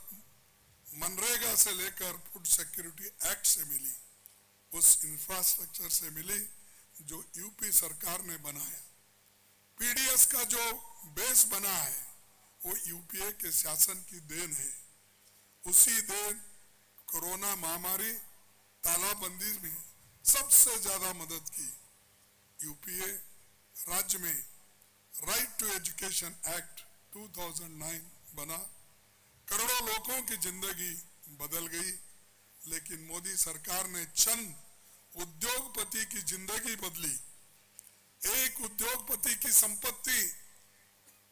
मनरेगा से लेकर फूड सिक्योरिटी एक्ट से मिली, उस इंफ्रास्ट्रक्चर से मिली जो यूपी सरकार ने बनाया। पीडीएस का जो बेस बना है वो यूपीए के शासन की देन है। उसी देन कोरोना महामारी तालाबंदी में सबसे ज्यादा मदद की। यूपीए राज्य में राइट टू एजुकेशन एक्ट 2009 बना, करोड़ों लोगों की जिंदगी बदल गई। लेकिन मोदी सरकार ने चंद उद्योगपति की जिंदगी बदली। एक उद्योगपति की संपत्ति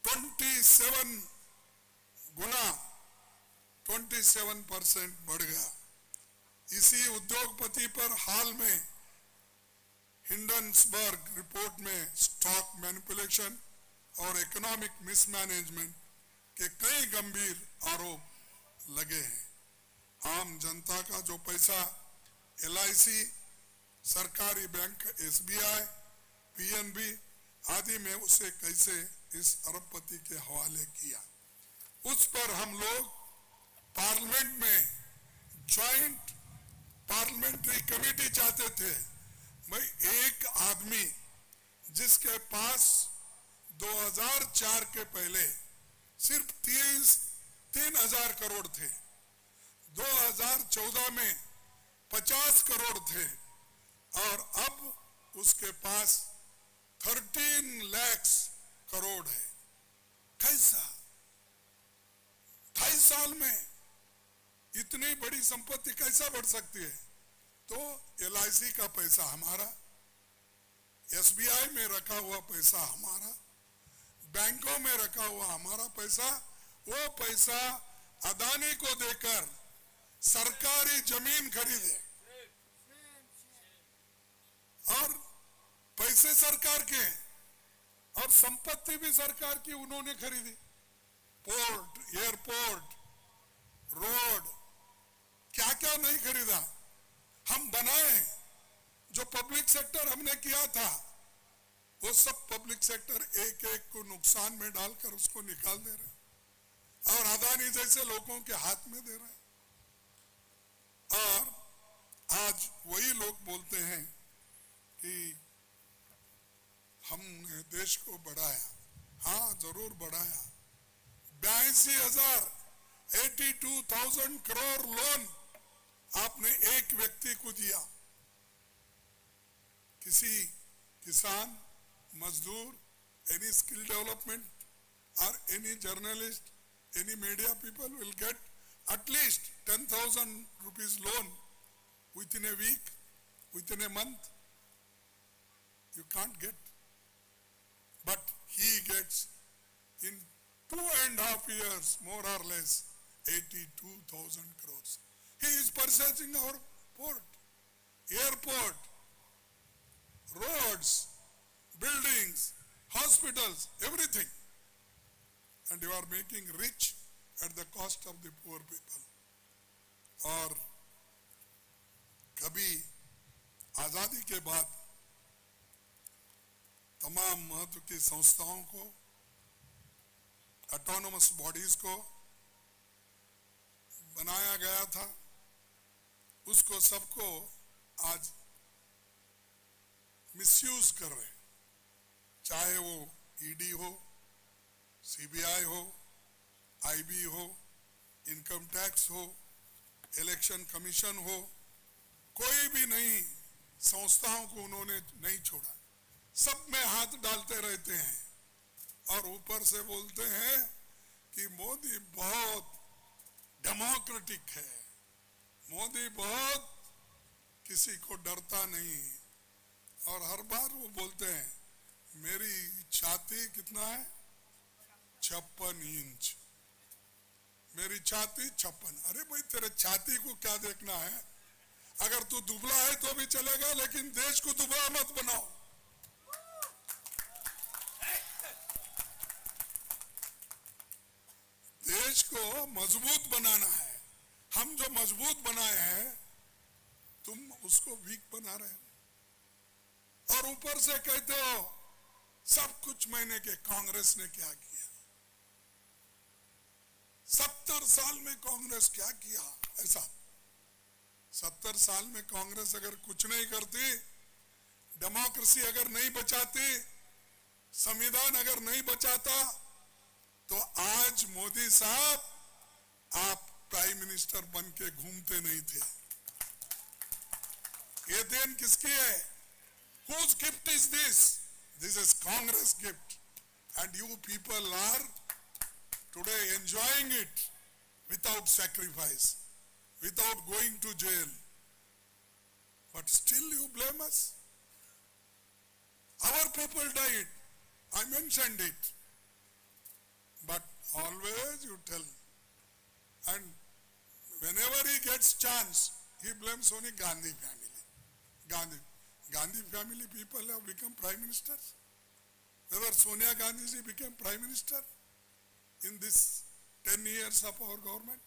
27 गुना 27% बढ़ गया। इसी उद्योगपति पर हाल में हिंडनबर्ग रिपोर्ट में स्टॉक मैनिपुलेशन और इकोनॉमिक मिसमैनेजमेंट के कई गंभीर आरोप लगे हैं। आम जनता का जो पैसा एलआईसी, सरकारी बैंक एसबीआई, पीएनबी आदि में उसे कैसे इस अरबपति के हवाले किया, उस पर हम लोग पार्लियामेंट में ज्वाइंट पार्लियामेंट्री कमेटी चाहते थे। भाई एक आदमी जिसके पास 2004 के पहले सिर्फ 3,000 करोड़ थे, 2014 में 50 करोड़ थे और अब उसके पास 13 लाख करोड़ है। कैसा 28 साल में इतनी बड़ी संपत्ति कैसा बढ़ सकती है? तो एलआईसी का पैसा हमारा, एसबीआई में रखा हुआ पैसा हमारा, बैंकों में रखा हुआ हमारा पैसा, वो पैसा अदानी को देकर सरकारी जमीन खरीदे और पैसे सरकार के और संपत्ति भी सरकार की उन्होंने खरीदी। पोर्ट, एयरपोर्ट, रोड, क्या क्या नहीं खरीदा, हम बनाए। जो पब्लिक सेक्टर हमने किया था वो सब पब्लिक सेक्टर एक एक को नुकसान में डालकर उसको निकाल दे रहे और अदानी जैसे लोगों के हाथ में दे रहे। और आज वही लोग बोलते हैं कि हमने देश को बढ़ाया। हाँ, जरूर बढ़ाया। 82,000 करोड़ लोन आपने एक व्यक्ति को दिया। किसी किसान, मजदूर, any skill development or any journalist, any media people will get at least 10,000 rupees loan within a week, within a month. You can't get. But he gets in 2.5 years, more or less, 82,000 crores. He is purchasing our port, airport, roads, buildings, hospitals, everything. And you are making rich at the cost of the poor people. और कभी आजादी के बाद तमाम महत्व की संस्थाओं को, ऑटोनोमस बॉडीज को बनाया गया था, उसको सबको आज मिसयूज कर रहे हैं। चाहे वो ईडी हो, सीबीआई हो, आईबी हो, इनकम टैक्स हो, इलेक्शन कमीशन हो, कोई भी नहीं संस्थाओं को उन्होंने नहीं छोड़ा। सब में हाथ डालते रहते हैं और ऊपर से बोलते हैं कि मोदी बहुत डेमोक्रेटिक है, मोदी बहुत किसी को डरता नहीं। और हर बार वो बोलते हैं मेरी छाती कितना है, 56 इंच, मेरी छाती 56। अरे भाई, तेरे छाती को क्या देखना है? अगर तू दुबला है तो भी चलेगा, लेकिन देश को दुबला मत बनाओ। देश को मजबूत बनाना है। हम जो मजबूत बनाए हैं, तुम उसको वीक बना रहे हो। और ऊपर से कहते हो सब कुछ महीने के कांग्रेस ने क्या किया। 70 साल में कांग्रेस क्या किया? ऐसा 70 साल में कांग्रेस अगर कुछ नहीं करती, डेमोक्रेसी अगर नहीं बचाती, संविधान अगर नहीं बचाता, तो आज मोदी साहब आप प्राइम मिनिस्टर बन के घूमते नहीं थे। ये देन किसकी है? Whose gift is this? This is Congress gift, and you people are today enjoying it without sacrifice, without going to jail. But still you blame us. Our people died. I mentioned it. But always you tell. And whenever he gets chance, he blames only Gandhi family. Gandhi family people have become prime ministers. Whether Sonia Gandhi ji became prime minister in this 10 years of our government,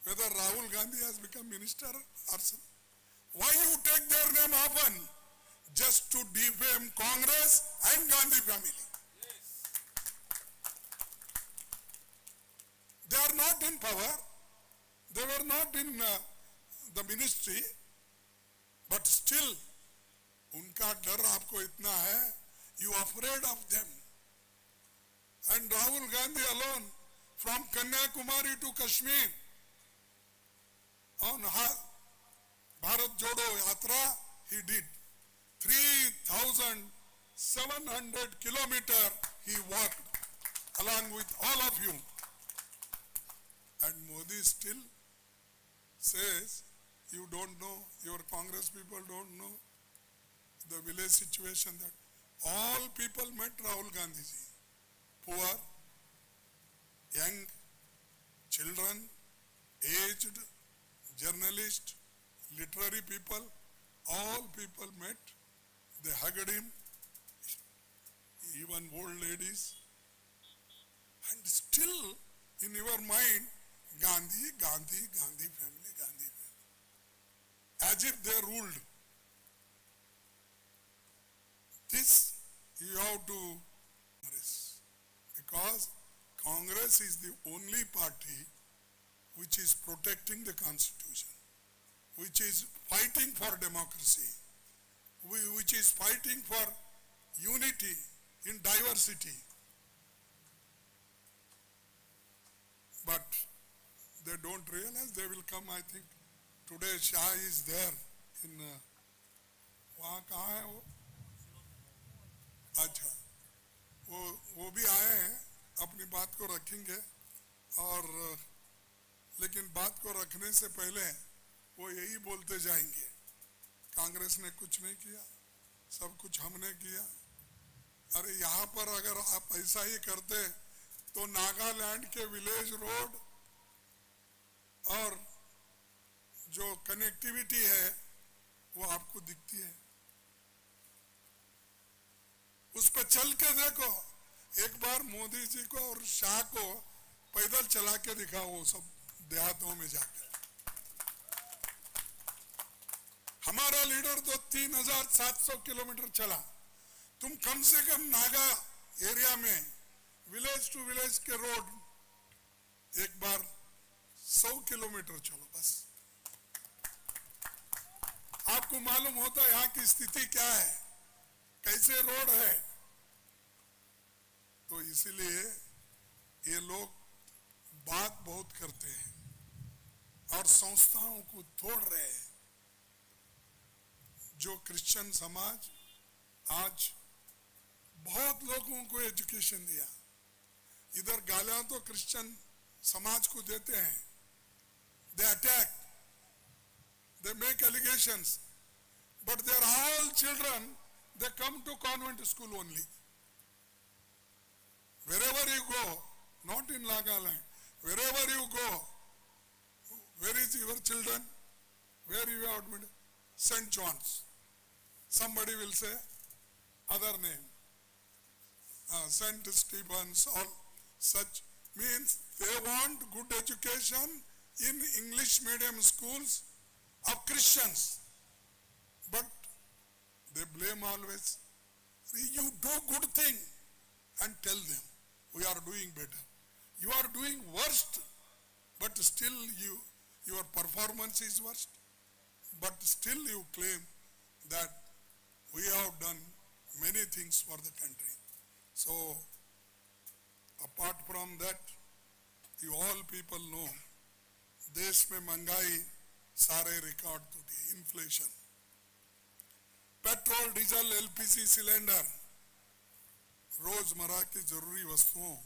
whether Rahul Gandhi has become minister or some. Why you take their name often? Just to defame Congress and Gandhi family. They are not in power. They were not in the ministry. But still, उनका डर आपको इतना है, you afraid of them. And Rahul Gandhi alone, from Kanyakumari to Kashmir, on Bharat Jodo Yatra, he did 3,700 kilometers he walked along with all of you. And Modi still says, you don't know, your Congress people don't know the village situation, that all people met Rahul Gandhi ji. Poor, young, children, aged, journalists, literary people, all people met. They hugged him, even old ladies. And still in your mind, Gandhi, Gandhi, Gandhi family, Gandhi family. As if they ruled. This you have to Congress. Because Congress is the only party which is protecting the constitution, which is fighting for democracy, which is fighting for unity in diversity. But they don't realize. They will come, I think. Today Shah is there in वहाँ कहाँ है वो? अच्छा, वो भी आए हैं, अपनी बात को रखेंगे, और लेकिन बात को रखने से पहले वो यही बोलते जाएंगे, कांग्रेस ने कुछ नहीं किया, सब कुछ हमने किया। अरे यहाँ पर अगर आप ऐसा ही करते तो नागालैंड के विलेज रोड और जो कनेक्टिविटी है वो आपको दिखती है। उस पर चल के देखो, एक बार मोदी जी को और शाह को पैदल चला के दिखाओ, वो सब देहातों में जाकर। हमारा लीडर तो 3700 किलोमीटर चला। तुम कम से कम नागा एरिया में विलेज टू विलेज के रोड एक बार 100 किलोमीटर चलो बस, आपको मालूम होता है यहाँ की स्थिति क्या है, कैसे रोड है। तो इसीलिए ये लोग बात बहुत करते हैं और संस्थाओं को तोड़ रहे हैं। जो क्रिश्चियन समाज आज बहुत लोगों को एजुकेशन दिया, इधर गालियां तो क्रिश्चियन समाज को देते हैं, they attack, they make allegations, but they are all children, they come to convent school only. Wherever you go, not in Nagaland, wherever you go, where is your children? Where you are admitted? St. John's. Somebody will say other name. St. Stephen's, all such, means they want good education in English medium schools of Christians. But they blame always. You do good thing and tell them, we are doing better. You are doing worst, but still your performance is worst. But still you claim that we have done many things for the country. So, apart from that, you all people know, देश में महंगाई सारे record टूटी, inflation, petrol, diesel, LPG cylinder, रोजमर्रा की जरूरी वस्तुओं,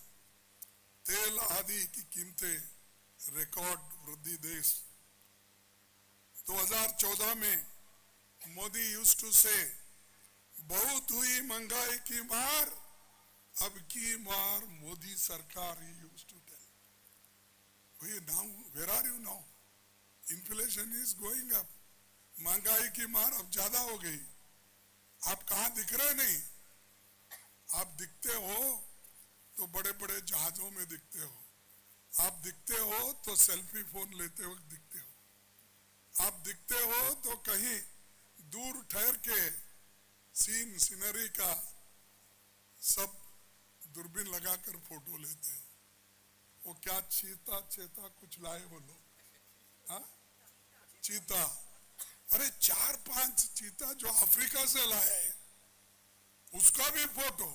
तेल आदि की कीमतें रिकॉर्ड वृद्धि। देश 2014 में मोदी यूज्ड टू से बहुत हुई महंगाई की मार, अब की मार मोदी सरकार ही used to tell. now where are you now? Inflation is going up, महंगाई की मार अब ज्यादा हो गई। आप कहाँ दिख रहे नहीं? आप दिखते हो तो बड़े बड़े जहाजों में दिखते हो, आप दिखते हो तो सेल्फी फोन लेते वक्त दिखते हो, आप दिखते हो तो कहीं दूर ठहर के सीनरी का सब दूरबीन लगाकर फोटो लेते हो। वो क्या चीता कुछ लाए वो लोग, हाँ चीता, अरे 4-5 चीता जो अफ्रीका से लाए, उसका भी फोटो,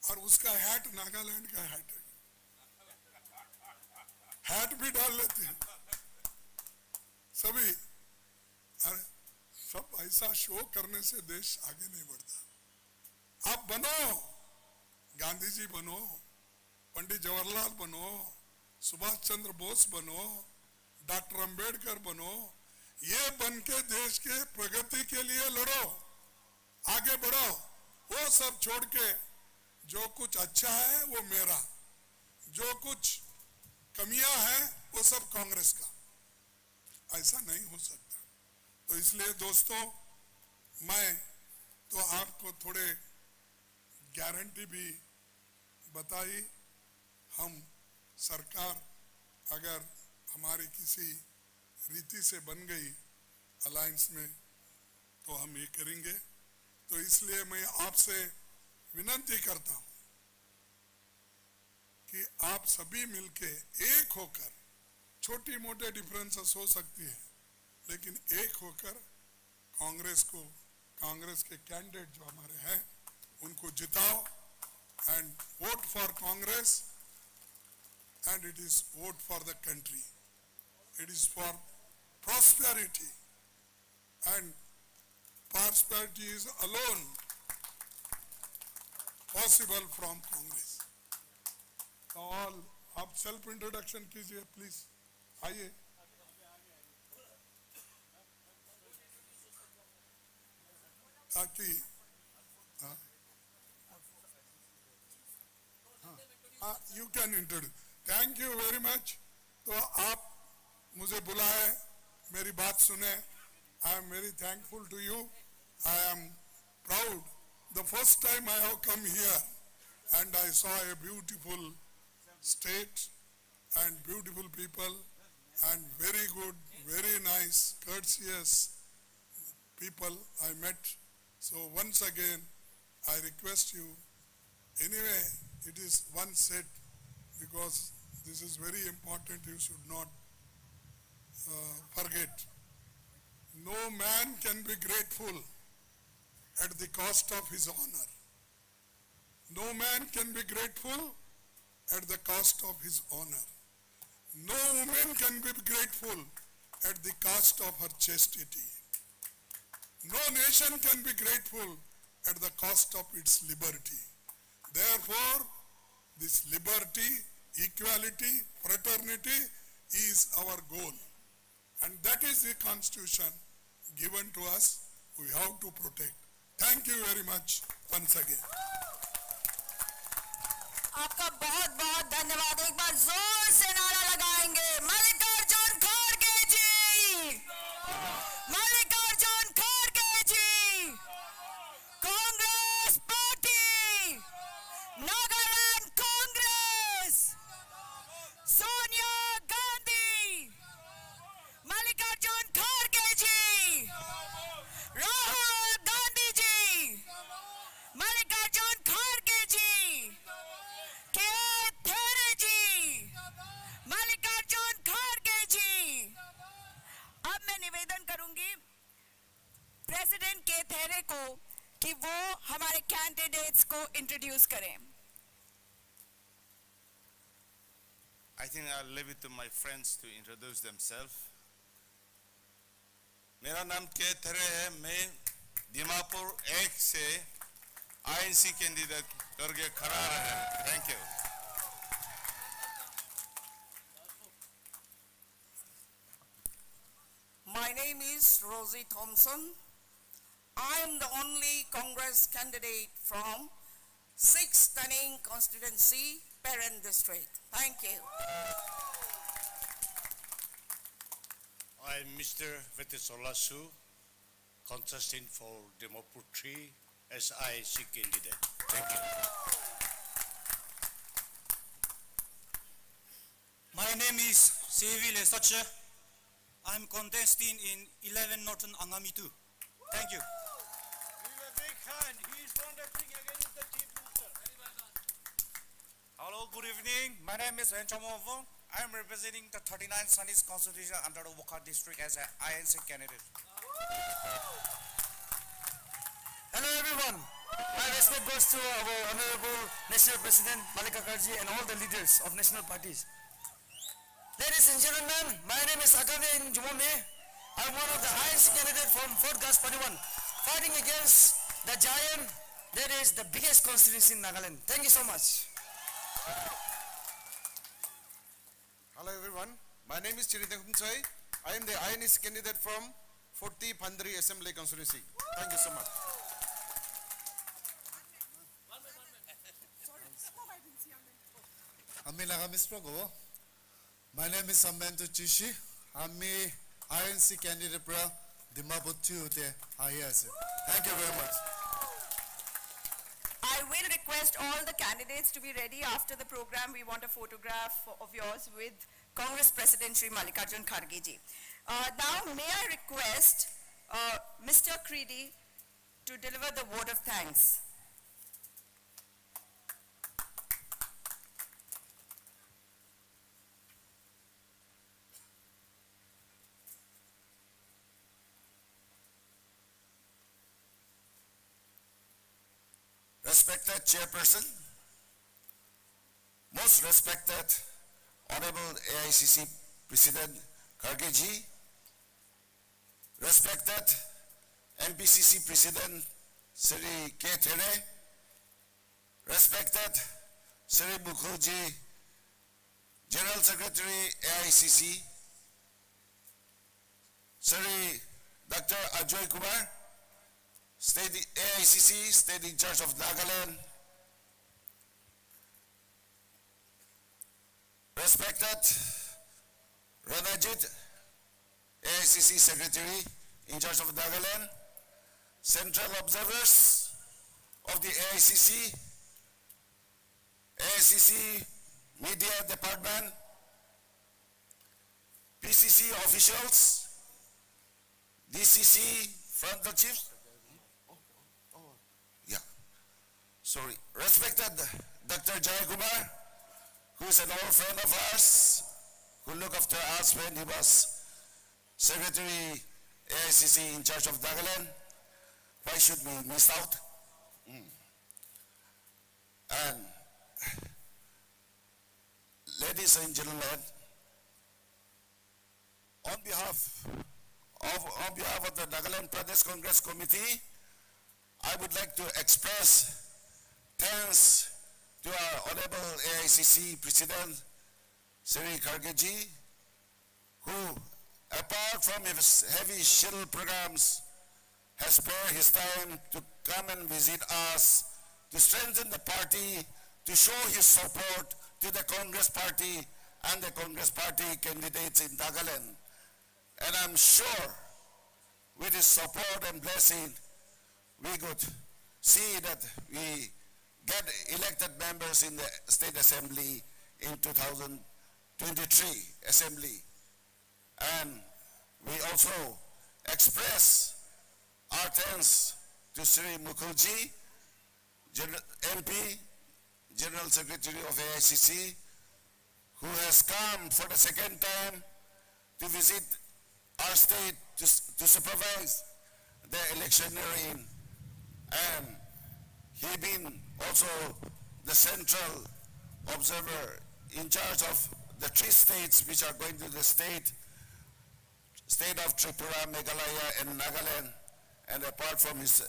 और उसका हैट नागालैंड का हैट है, हैट भी डाल लेते हैं सभी। अरे सब ऐसा शो करने से देश आगे नहीं बढ़ता। आप बनो, गांधी जी बनो, पंडित जवाहरलाल बनो, सुभाष चंद्र बोस बनो, डॉक्टर अंबेडकर बनो, ये बन के देश के प्रगति के लिए लड़ो, आगे बढ़ो। वो सब छोड़ के जो कुछ अच्छा है वो मेरा, जो कुछ कमियां हैं वो सब कांग्रेस का, ऐसा नहीं हो सकता। तो इसलिए दोस्तों, मैं तो आपको थोड़े गारंटी भी बताई, हम सरकार अगर हमारी किसी रीति से बन गई अलायंस में तो हम ये करेंगे। तो इसलिए मैं आपसे विनती करता हूं कि आप सभी मिलके एक होकर, छोटी मोटे डिफरेंसेस हो सकती है लेकिन एक होकर कांग्रेस के कैंडिडेट जो हमारे हैं उनको जिताओ and vote for Congress and it is vote for the country, it is for prosperity and prosperity is alone possible from Congress. So all आप सेल्फ इंट्रोडक्शन कीजिए प्लीज, आइए। ताकि you can introduce. Thank you very much. तो आप मुझे बुलाए, मेरी बात सुने, I am very thankful to you. I am proud. The first time I have come here and I saw a beautiful state and beautiful people and very good, very nice, courteous people I met. So once again I request you, anyway it is one said, because this is very important, you should not forget. No man can be grateful at the cost of his honor. No man can be grateful at the cost of his honor. No woman can be grateful at the cost of her chastity. No nation can be grateful at the cost of its liberty. Therefore, this liberty, equality, fraternity is our goal. And that is the constitution given to us. We have to protect. Thank you very much once again. आपका बहुत बहुत धन्यवाद। एक बार जोर से नारा लगाएंगे, मल्लिकार्जुन खड़गे जी, मल्लिकार्जुन खड़गे जी, कांग्रेस पार्टी, नागालैंड कांग्रेस, सोनिया गांधी, मल्लिकार्जुन खड़गे जी, राहुल गांधी जी, मल्लिकार्जुन खड़गे जी, के थेरे जी, मल्लिकार्जुन खड़गे जी। अब मैं निवेदन करूंगी प्रेसिडेंट के थेरे को कि वो हमारे कैंडिडेट्स को इंट्रोड्यूस करें। I think I'll leave it to my friends to introduce themselves. मेरा नाम के थरे है, मैं दीमापुर 1 से INC कैंडिडेट करके खड़ा रहा। Thank you. My name is Rosie Thompson. I am the only Congress candidate from 6th Canning constituency, Parent district. Thank you. I am Mr. Vetisolasu, contesting for Dimapur 3 as INC candidate. Thank you. My name is Sevi Lesache. I am contesting in 11 Northern Angami 2. Thank you. Give a big hand. He is contesting against the Chief Minister. Hello, good evening. My name is Renchomo. I am representing the 39th Sunnis constitution under the Wokha district as an INC candidate. Hello everyone. My respect goes to our Honorable National President Mallikarjun Kharge and all the leaders of national parties. Ladies and gentlemen, my name is Akane Jumome. I'm one of the highest candidates from Fort Gas 41, fighting against the giant that is the biggest constituency in Nagaland. Thank you so much. Hello everyone, my name is Chiritang Chai. I am the INC candidate from 40 Pandri Assembly constituency. Thank you so much. My name is Sambantu Chishi. I'm the INC candidate for Dimapur 2. Thank you very much. I I will request all the candidates to be ready after the program. We want a photograph of yours with Congress President Shri Mallikarjun Kharge ji. Now, may I request Mr. Creedy to deliver the vote of thanks. Respected Chairperson, most respected Honorable AICC President Kharge ji, respected MPCC President Shri K. There, respected Shri Mukul ji, General Secretary AICC, Shri Dr. Ajoy Kumar, State AICC, State in charge of Nagaland, respected Ranajit, AICC Secretary in charge of Nagaland, Central Observers of the AICC, AICC Media Department, PCC officials, DCC Frontal Chiefs, respected Dr. Jai Kumar, who is an old friend of ours, who looked after us when he was Secretary AICC in charge of Nagaland. Why should we miss out? And ladies and gentlemen, on behalf of the Nagaland Pradesh Congress Committee, I would like to express thanks to our Honorable AICC President, Shri Kharge ji, who, apart from his heavy schedule programs, has spared his time to come and visit us, to strengthen the party, to show his support to the Congress Party and the Congress Party candidates in Nagaland. And I'm sure with his support and blessing, we could see that we get elected members in the State Assembly in 2023 Assembly. And we also express our thanks to Shri Mukherjee, MP, General Secretary of AICC, who has come for the second time to visit our state to supervise the electioneering, and he been also the central observer in charge of the 3 states which are going to the state of Tripura, Meghalaya and Nagaland. And apart from his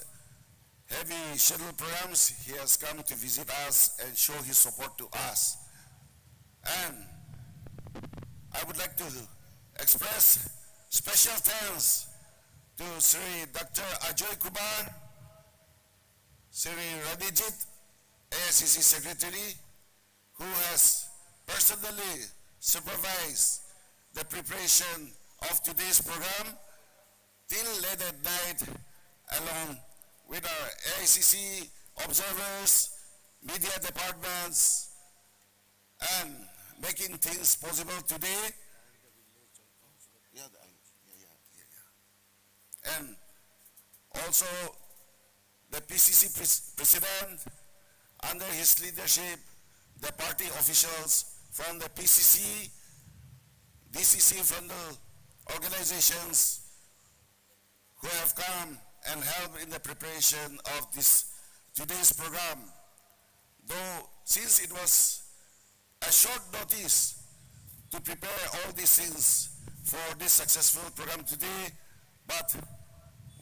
heavy schedule programs, he has come to visit us and show his support to us. And I would like to express special thanks to Sri Dr. Ajoy Kumar, Sri Radijit, AICC Secretary, who has personally supervised the preparation of today's program till late at night, along with our AICC observers, media departments, and making things possible today. And also the PCC President, under his leadership, the party officials from the PCC, DCC, from the organizations who have come and helped in the preparation of today's program. Though since it was a short notice to prepare all these things for this successful program today, but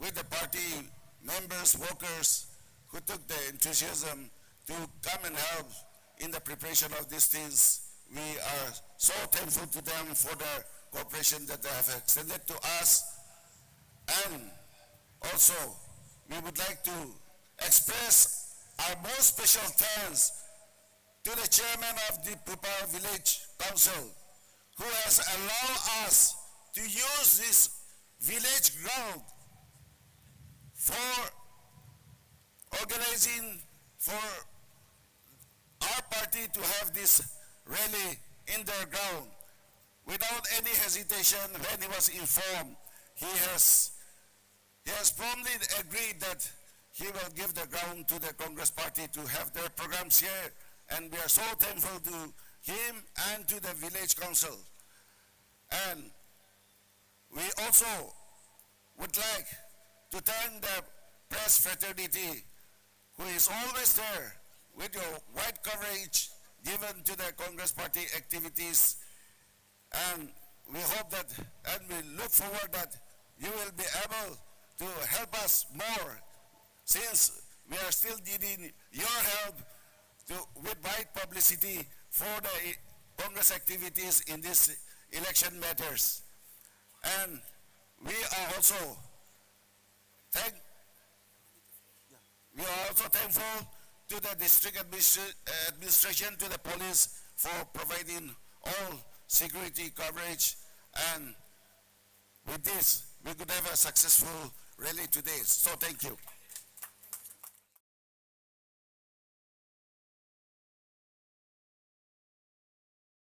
with the party members, workers who took the enthusiasm to come and help in the preparation of these things, we are so thankful to them for the cooperation that they have extended to us. And also, we would like to express our most special thanks to the chairman of the Dimapur Village Council, who has allowed us to use this village ground for organizing for our party to have this rally in their ground. Without any hesitation, when he was informed, he has promptly agreed that he will give the ground to the Congress party to have their programs here, and we are so thankful to him and to the village council. And we also would like to thank the press fraternity who is always there with your wide coverage given to the Congress party activities. And we hope that, and we look forward that you will be able to help us more, since we are still needing your help with wide publicity for the Congress activities in these election matters. And we are also thankful to the district administration, to the police for providing all security coverage, and with this we could have a successful rally today. So thank you.